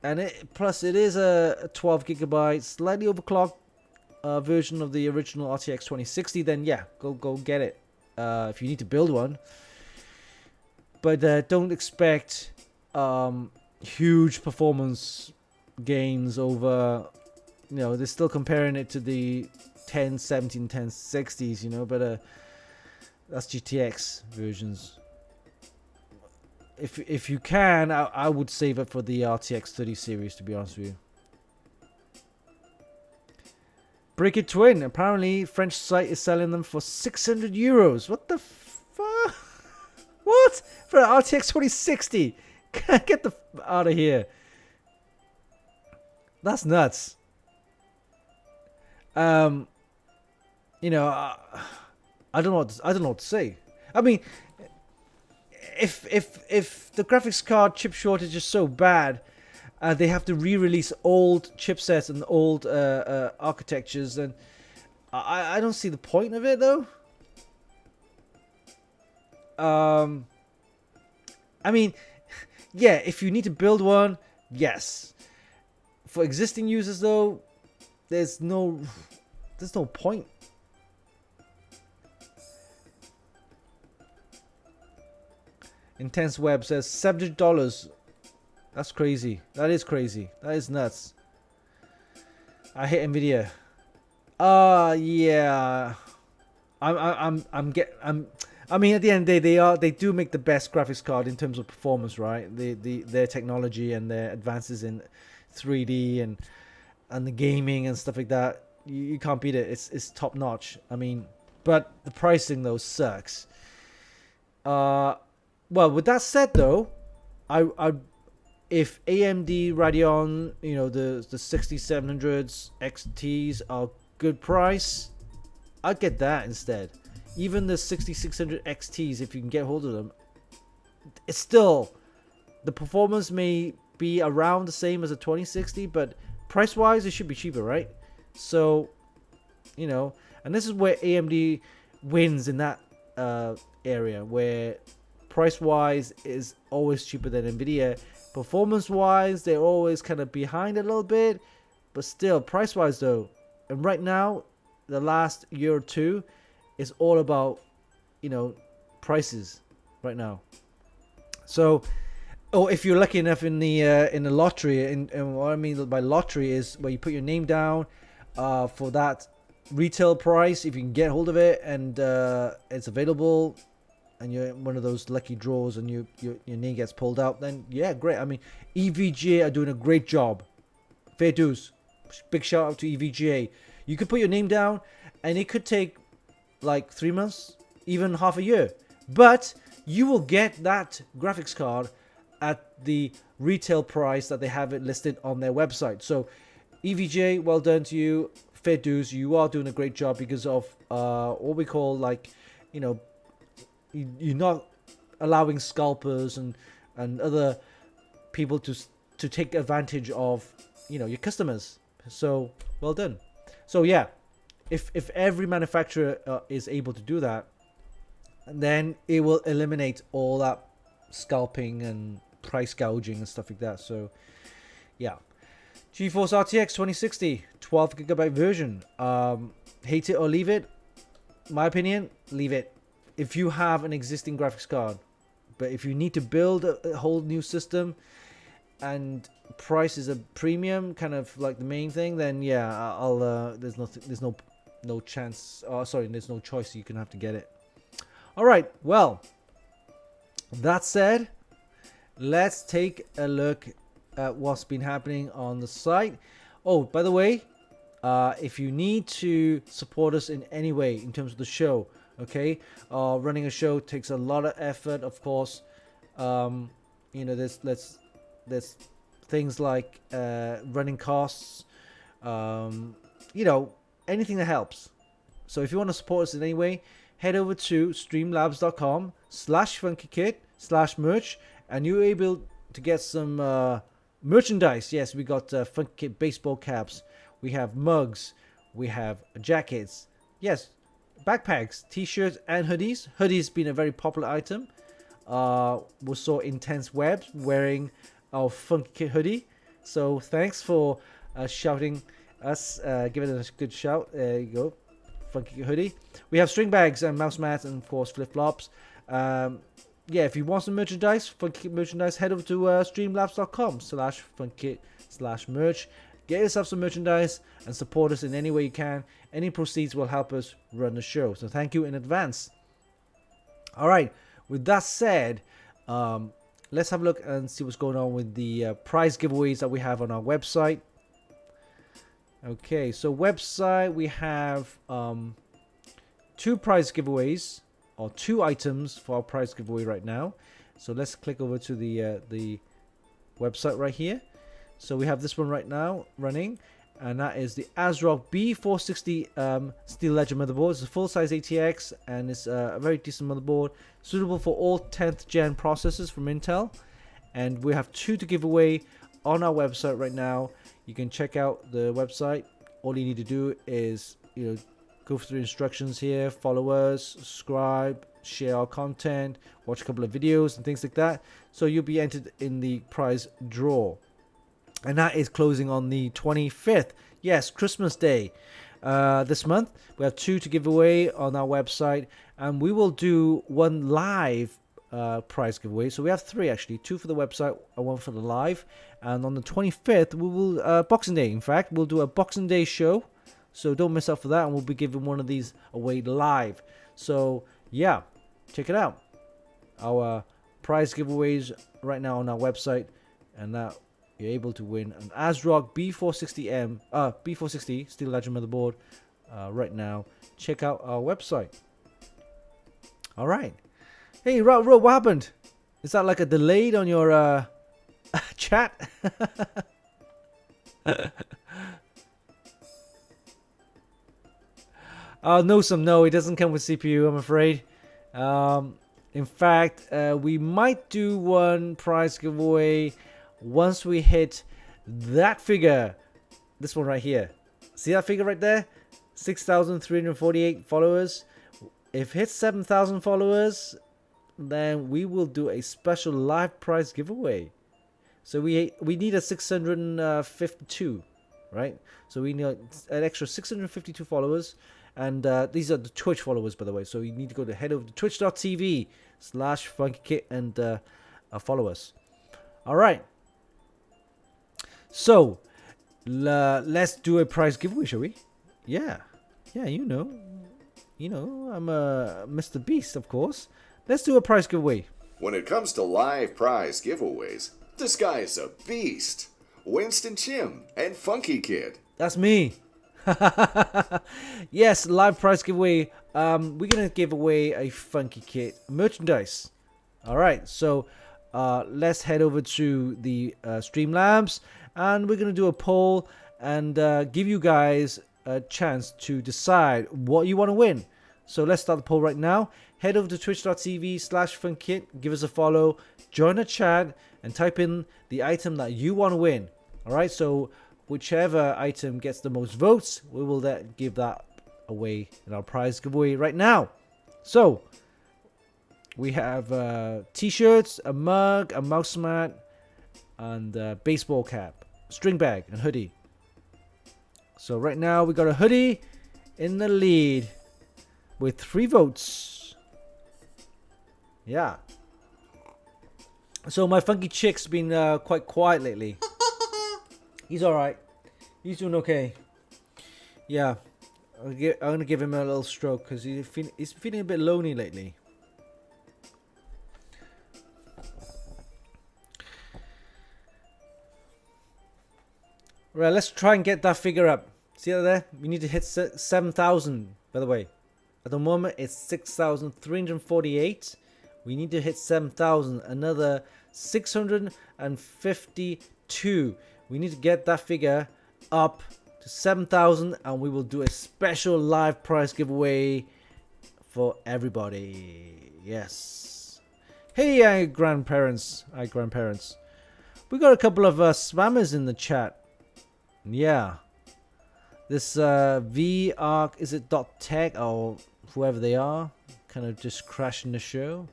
And plus it is a 12 gigabyte, slightly overclocked version of the original RTX 2060. Then yeah, go get it if you need to build one. But don't expect huge performance gains over, they're still comparing it to the 1070 and 1060s, but that's GTX versions. If you can, I would save it for the RTX 30 series, to be honest with you. Break It Twin. Apparently, French site is selling them for 600 euros. What the fuck? What? For an RTX 2060? Get the out of here. That's nuts. I don't know what to say. I mean, if the graphics card chip shortage is so bad, they have to re-release old chipsets and old architectures, and I don't see the point of it though. I mean, yeah, if you need to build one, yes. For existing users though, there's no point. Intense Web says $70. That's crazy. That is crazy. That is nuts. I hate Nvidia. Yeah. I mean, at the end of the day, they do make the best graphics card in terms of performance, right? Their technology and their advances in 3D and the gaming and stuff like that. You can't beat it. It's top notch. I mean, but the pricing though sucks. Well, with that said, though, if AMD Radeon, the 6700s XTs are good price, I'd get that instead. Even the 6600 XTs, if you can get hold of them, it's still, the performance may be around the same as a 2060, but price wise it should be cheaper, right? So, you know, and this is where AMD wins in that area, where price wise is always cheaper than Nvidia. Performance wise, they're always kind of behind a little bit, but still price wise though, and right now the last year or two is all about, you know, prices right now. So, or if you're lucky enough in the lottery, and what I mean by lottery is where you put your name down for that retail price, if you can get hold of it and it's available, and you're in one of those lucky draws and your name gets pulled out, then yeah, great. I mean, EVGA are doing a great job. Fair dues. Big shout out to EVGA. You could put your name down and it could take like 3 months, even half a year, but you will get that graphics card at the retail price that they have it listed on their website. So EVGA, well done to you. Fair dues. You are doing a great job because of what we call, like, you know, you're not allowing scalpers and other people to take advantage of, you know, your customers. So well done. So yeah, if every manufacturer is able to do that, then it will eliminate all that scalping and price gouging and stuff like that. So yeah, GeForce RTX 2060 12GB version. Hate it or leave it. My opinion, leave it. If you have an existing graphics card, but if you need to build a whole new system and price is a premium, kind of like the main thing, then yeah, I'll there's no chance. Oh, sorry, there's no choice. You can have to get it. All right. Well, that said, let's take a look at what's been happening on the site. Oh, by the way, if you need to support us in any way in terms of the show, okay, running a show takes a lot of effort, of course. You know, there's things like running costs, you know, anything that helps. So if you want to support us in any way, head over to streamlabs.com/funkykit/merch, and you're able to get some merchandise. Yes, we got Funkykit baseball caps, we have mugs, we have jackets, yes, backpacks, t-shirts, and hoodies. Hoodies been a very popular item. We saw Intense Webs wearing our Funkykit hoodie, so thanks for shouting us, giving us a good shout. There you go, Funkykit hoodie. We have string bags and mouse mats and of course flip-flops. Yeah, if you want some merchandise, Funkykit merchandise, head over to streamlabs.com/funkykit/merch. Get yourself some merchandise and support us in any way you can. Any proceeds will help us run the show, so thank you in advance. All right, with that said, let's have a look and see what's going on with the prize giveaways that we have on our website. Okay, so website, we have 2 prize giveaways, or 2 items for our prize giveaway right now. So let's click over to the website right here. So we have this one right now running, and that is the ASRock B460 Steel Ledger motherboard. It's a full-size ATX, and it's a very decent motherboard, suitable for all 10th gen processors from Intel. And we have 2 to give away on our website right now. You can check out the website. All you need to do is, you know, go through the instructions here, follow us, subscribe, share our content, watch a couple of videos and things like that. So you'll be entered in the prize draw. And that is closing on the 25th. Yes, Christmas Day. This month, we have 2 to give away on our website. And we will do 1 live prize giveaway. So we have 3 actually. 2 for the website and 1 for the live. And on the 25th, we will, Boxing Day, in fact, we'll do a Boxing Day show. So don't miss out for that. And we'll be giving one of these away live. So yeah, check it out. Our prize giveaways right now on our website. And that you're able to win an ASRock B460 Steel Ledger motherboard right now. Check out our website. All right. Hey, Rob, what happened? Is that like a delayed on your chat? No, it doesn't come with CPU, I'm afraid. In fact, we might do one prize giveaway once we hit that figure. This one right here. See that figure right there? 6,348 followers. If it hits 7,000 followers, then we will do a special live prize giveaway. So we need a 652, right? So we need an extra 652 followers. And these are the Twitch followers, by the way. So you need to go to head over to twitch.tv/Funkykit and follow us. All right. So let's do a prize giveaway, shall we? Yeah, you know, I'm a Mr. Beast, of course. Let's do a prize giveaway. When it comes to live prize giveaways, this guy is a beast. Winston Chim and Funkykit. That's me. Yes, live prize giveaway. We're gonna give away a Funkykit merchandise. All right, so let's head over to the Streamlabs, and we're gonna do a poll and give you guys a chance to decide what you want to win. So let's start the poll right now. Head over to twitch.tv/Funkykit, give us a follow, join a chat, and type in the item that you want to win. All right, so whichever item gets the most votes, we will then give that away in our prize giveaway right now. So we have t-shirts, a mug, a mouse mat, and a baseball cap, string bag, and hoodie. So right now we got a hoodie in the lead with 3 votes. Yeah. So my funky chick's been quite quiet lately. He's alright. He's doing okay. Yeah. I'm going to give him a little stroke because he's feeling a bit lonely lately. Right, let's try and get that figure up. See that there? We need to hit 7,000, by the way. At the moment, it's 6,348. We need to hit 7,000. Another 652. We need to get that figure up to 7,000, and we will do a special live prize giveaway for everybody. Yes. Hey, grandparents. Hi, grandparents. We got a couple of spammers in the chat. Yeah. This V-Arc, is it .tech or whoever they are, kind of just crashing the show.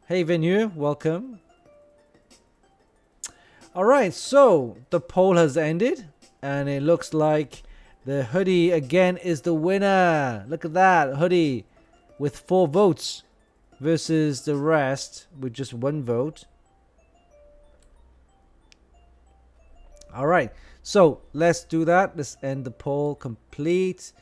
Hey Venue, welcome. Alright, so the poll has ended, and it looks like the hoodie again is the winner. Look at that, hoodie with 4 votes versus the rest with just 1 vote. Alright, so let's do that. Let's end the poll complete.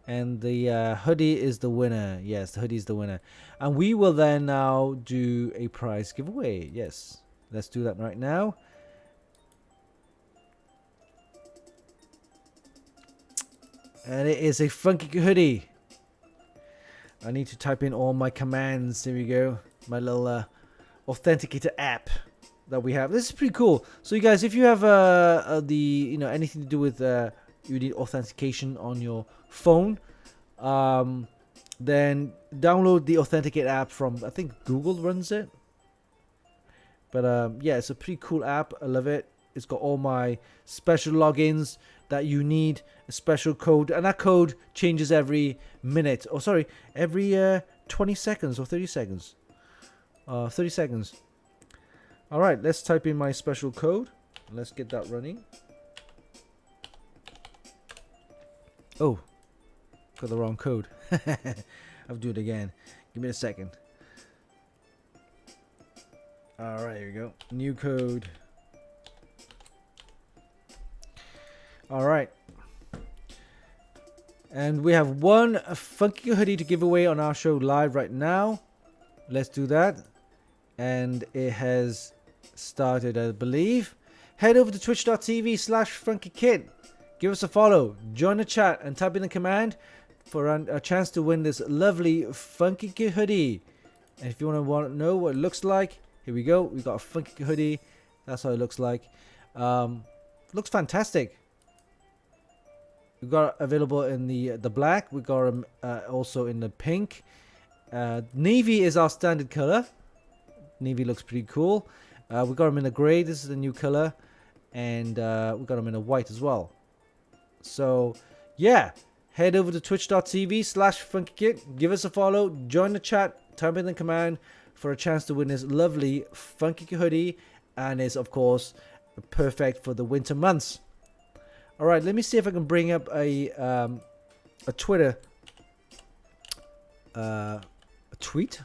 And the hoodie is the winner. Yes, the hoodie is the winner. And we will then now do a prize giveaway. Yes, let's do that right now. And it is a funky hoodie. I need to type in all my commands. Here we go. My little authenticator app that we have. This is pretty cool. So you guys, if you have anything to do with you need authentication on your phone, then download the Authenticate app from, I think Google runs it. But yeah, it's a pretty cool app. I love it. It's got all my special logins that you need, a special code, and that code changes every minute. Oh, sorry, every 20 seconds or 30 seconds. 30 seconds. All right, let's type in my special code. Let's get that running. Oh, got the wrong code. I'll do it again. Give me a second. All right, here we go. New code. All right. And we have one funky hoodie to give away on our show live right now. Let's do that. And it has started, I believe. Head over to twitch.tv/Funkykit. Give us a follow, join the chat, and type in the command for a chance to win this lovely Funkykit hoodie. And if you want to know what it looks like, here we go. We got a Funkykit hoodie. That's how it looks like. Looks fantastic. We got available in the black. We got them also in the pink. Navy is our standard color. Navy looks pretty cool. We got them in the gray. This is the new color, and we got them in a white as well. So yeah, head over to twitch.tv/funkykit. Give us a follow. Join the chat. Type in the command for a chance to win this lovely Funkykit hoodie, and it's of course perfect for the winter months. All right, let me see if I can bring up a Twitter a tweet.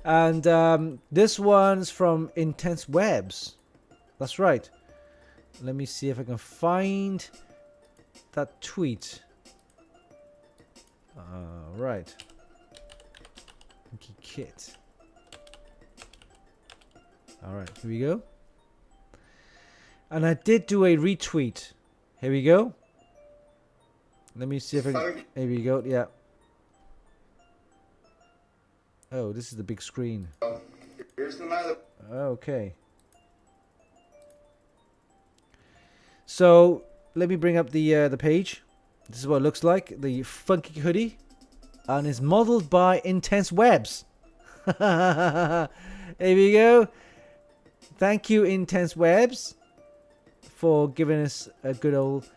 And this one's from Intense Webs. That's right. Let me see if I can find that tweet. Right. Funkykit. All right, here we go. And I did do a retweet. Here we go. Let me see if I can... Here we go, yeah. Oh, this is the big screen. Here's the mother. Okay. So, let me bring up the page. This is what it looks like. The Funky hoodie. And it's modeled by Intense Webs. Here we go. Thank you, Intense Webs, for giving us a good old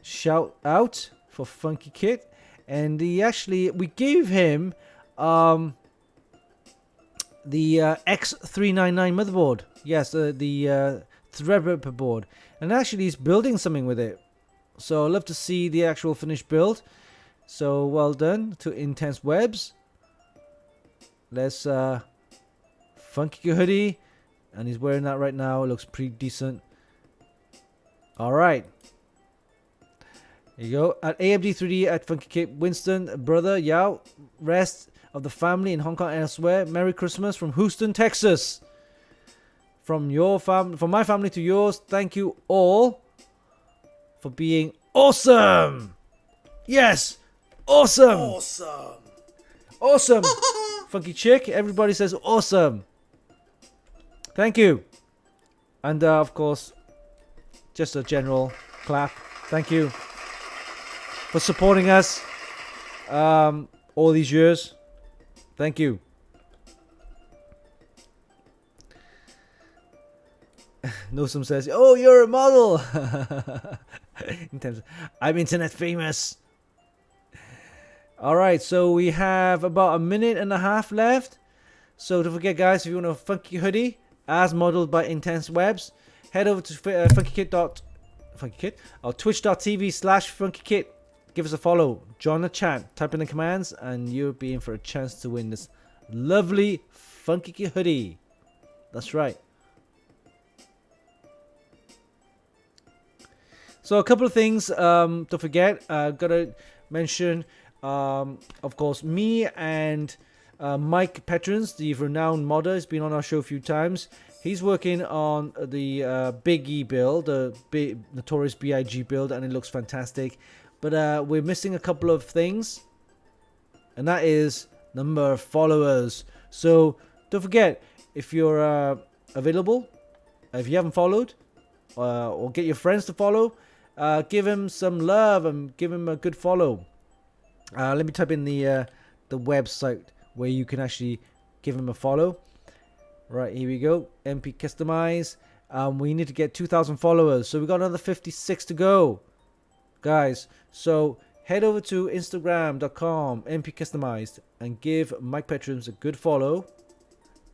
shout out for Funkykit. And we gave him the X399 motherboard. Yes, the Threadripper board. And actually he's building something with it. So I'd love to see the actual finished build. So well done to Intense Webs. Let's Funkykit hoodie. And he's wearing that right now. It looks pretty decent. Alright. There you go. At AMD3D at Funkykit. Winston, brother, Yao, rest of the family in Hong Kong and elsewhere. Merry Christmas from Houston, Texas. From my family to yours. Thank you all for being awesome. Yes. Awesome. Awesome. Funky chick. Everybody says awesome. Thank you. And of course, just a general clap. Thank you for supporting us all these years. Thank you. Nosum says, "Oh, you're a model." I'm internet famous. All right, so we have about a minute and a half left. So don't forget, guys, if you want a funky hoodie as modeled by Intense Webs, head over to Funkykit or twitch.tv/Funkykit. Give us a follow, join the chat, type in the commands, and you'll be in for a chance to win this lovely Funkykit hoodie. That's right. So a couple of things, don't forget, gotta mention, of course, me and Mike Petrons, the renowned modder, has been on our show a few times. He's working on the Big E build, the Notorious B.I.G. build, and it looks fantastic. But we're missing a couple of things, and that is number of followers. So don't forget, if you're available, if you haven't followed, or get your friends to follow, give him some love and give him a good follow. Let me type in the website where you can actually give him a follow. Right, here we go. MP Customize. We need to get 2,000 followers. So we got another 56 to go, guys. So head over to Instagram.com MP Customized and give Mike Petrons a good follow.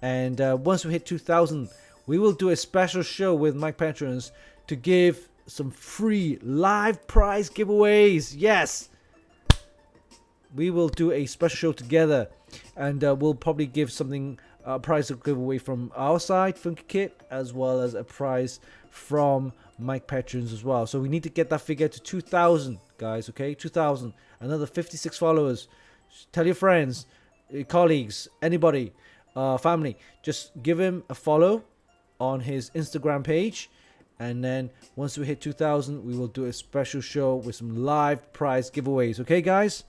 And once we hit 2,000, we will do a special show with Mike Petrons to give some free live prize giveaways. Yes, we will do a special show together, and we'll probably give something, a prize to give away from our side, Funkykit, as well as a prize from Mike Petrons as well. So we need to get that figure to 2,000, guys. Okay, 2,000. Another 56 followers. Tell your friends, your colleagues, anybody, family. Just give him a follow on his Instagram page. And then once we hit 2,000, we will do a special show with some live prize giveaways. Okay, guys?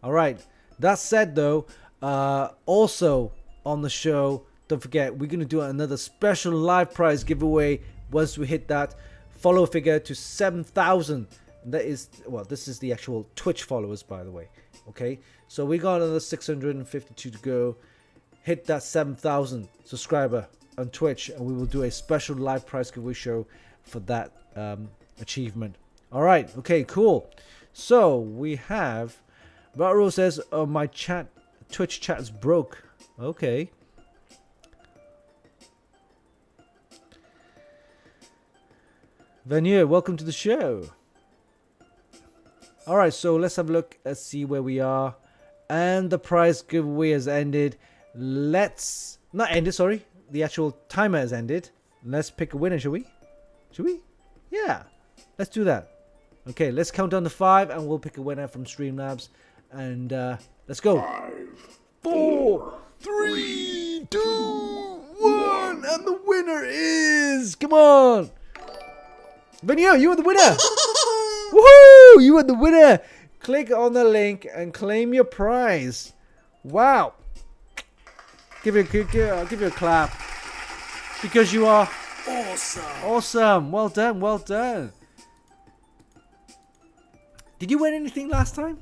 All right. That said, though, also on the show, don't forget, we're going to do another special live prize giveaway once we hit that follower figure to 7,000. That is, well, this is the actual Twitch followers, by the way. Okay, so we got another 652 to go. Hit that 7,000 subscriber on Twitch, and we will do a special live prize giveaway show for that achievement. All right, okay, cool. So we have Raro says, "Oh, my Twitch chat is broke." Okay. Venier, welcome to the show. All right, so let's have a look. Let's see where we are. And the prize giveaway has ended. Let's not ended, sorry. The actual timer has ended. Let's pick a winner, shall we? Should we? Yeah. Let's do that. Okay, let's count down to 5 and we'll pick a winner from Streamlabs. And let's go. 5, 4, 3, 2, 1. And the winner is... Come on. Venier, you are the winner. Woohoo! You are the winner. Click on the link and claim your prize. Wow. Give you a clap. Because you are awesome. Awesome. Well done. Well done. Did you win anything last time?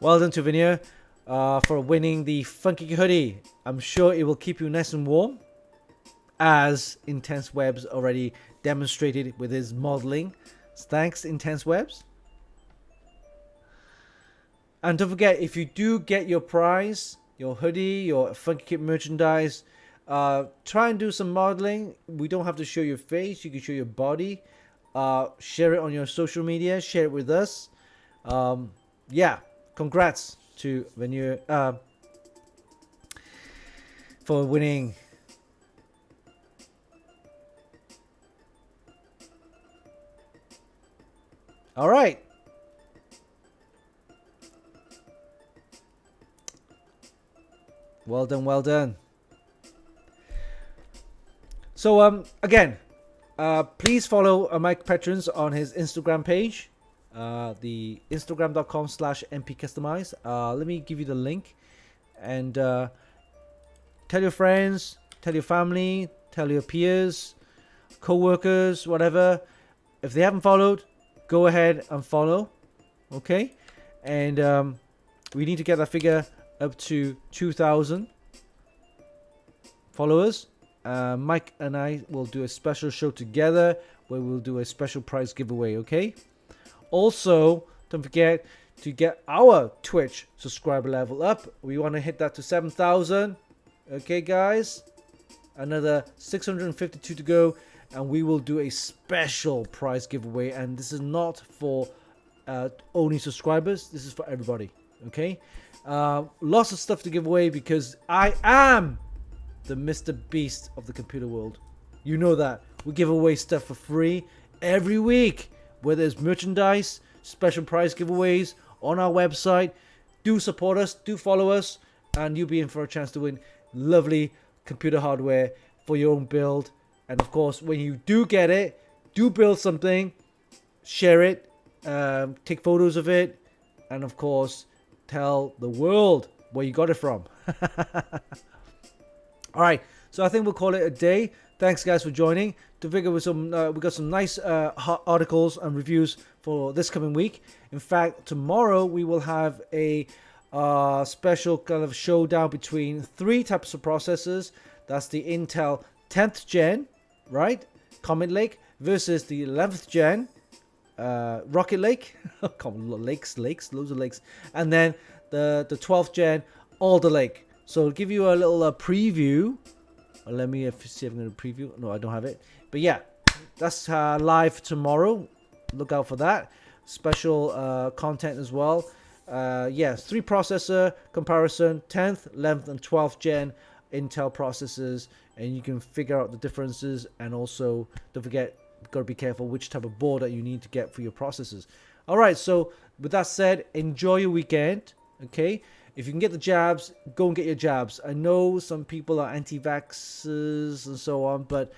Well done to Venier for winning the Funkykit hoodie. I'm sure it will keep you nice and warm, as Intense Webs already demonstrated with his modeling. Thanks, Intense Webs. And don't forget, if you do get your prize, your hoodie, your Funkykit merchandise, try and do some modeling. We don't have to show your face. You can show your body. Share it on your social media. Share it with us. Yeah, congrats to Venier for winning. All right. Well done, well done. So again, please follow Mike Petrons on his Instagram page, the instagram.com/mpcustomize. Let me give you the link, and tell your friends, tell your family, tell your peers, co-workers, whatever. If they haven't followed, go ahead and follow. Okay, and we need to get that figure up to 2,000 followers. Mike and I will do a special show together where we'll do a special prize giveaway. Okay, also don't forget to get our Twitch subscriber level up. We want to hit that to 7,000. Okay guys, another 652 to go, and we will do a special prize giveaway. And this is not for only subscribers, this is for everybody. Okay, lots of stuff to give away because I am the Mr. Beast of the computer world. You know that. We give away stuff for free every week, whether it's merchandise, special prize giveaways on our website. Do support us, do follow us, and you'll be in for a chance to win lovely computer hardware for your own build. And of course, when you do get it, do build something, share it, take photos of it, and of course, tell the world where you got it from. All right, so I think we'll call it a day. Thanks, guys, for joining. To figure with some, we got some nice articles and reviews for this coming week. In fact, tomorrow we will have a special kind of showdown between 3 types of processors. That's the Intel 10th gen, right? Comet Lake versus the 11th gen Rocket Lake. Lakes, loads of lakes. And then the 12th gen Alder Lake. So I'll give you a little preview. Let me see if I'm going to preview. No, I don't have it. But yeah, that's live tomorrow. Look out for that. Special content as well. Yeah, 3 processor comparison. 10th, 11th, and 12th gen Intel processors. And you can figure out the differences. And also, don't forget, got to be careful which type of board that you need to get for your processors. All right, so with that said, enjoy your weekend. Okay, if you can get the jabs, go and get your jabs. I know some people are anti-vaxxers and so on, but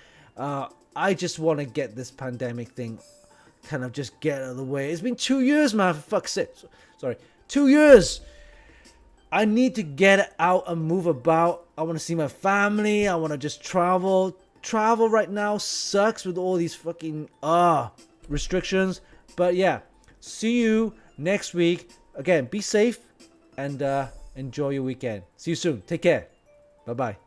I just want to get this pandemic thing kind of just get out of the way. It's been 2 years, man, for fuck's sake. Sorry, 2 years. I need to get out and move about. I want to see my family. I want to just travel. Travel right now sucks with all these fucking restrictions. But yeah, see you next week. Again, be safe and enjoy your weekend. See you soon. Take care. Bye-bye.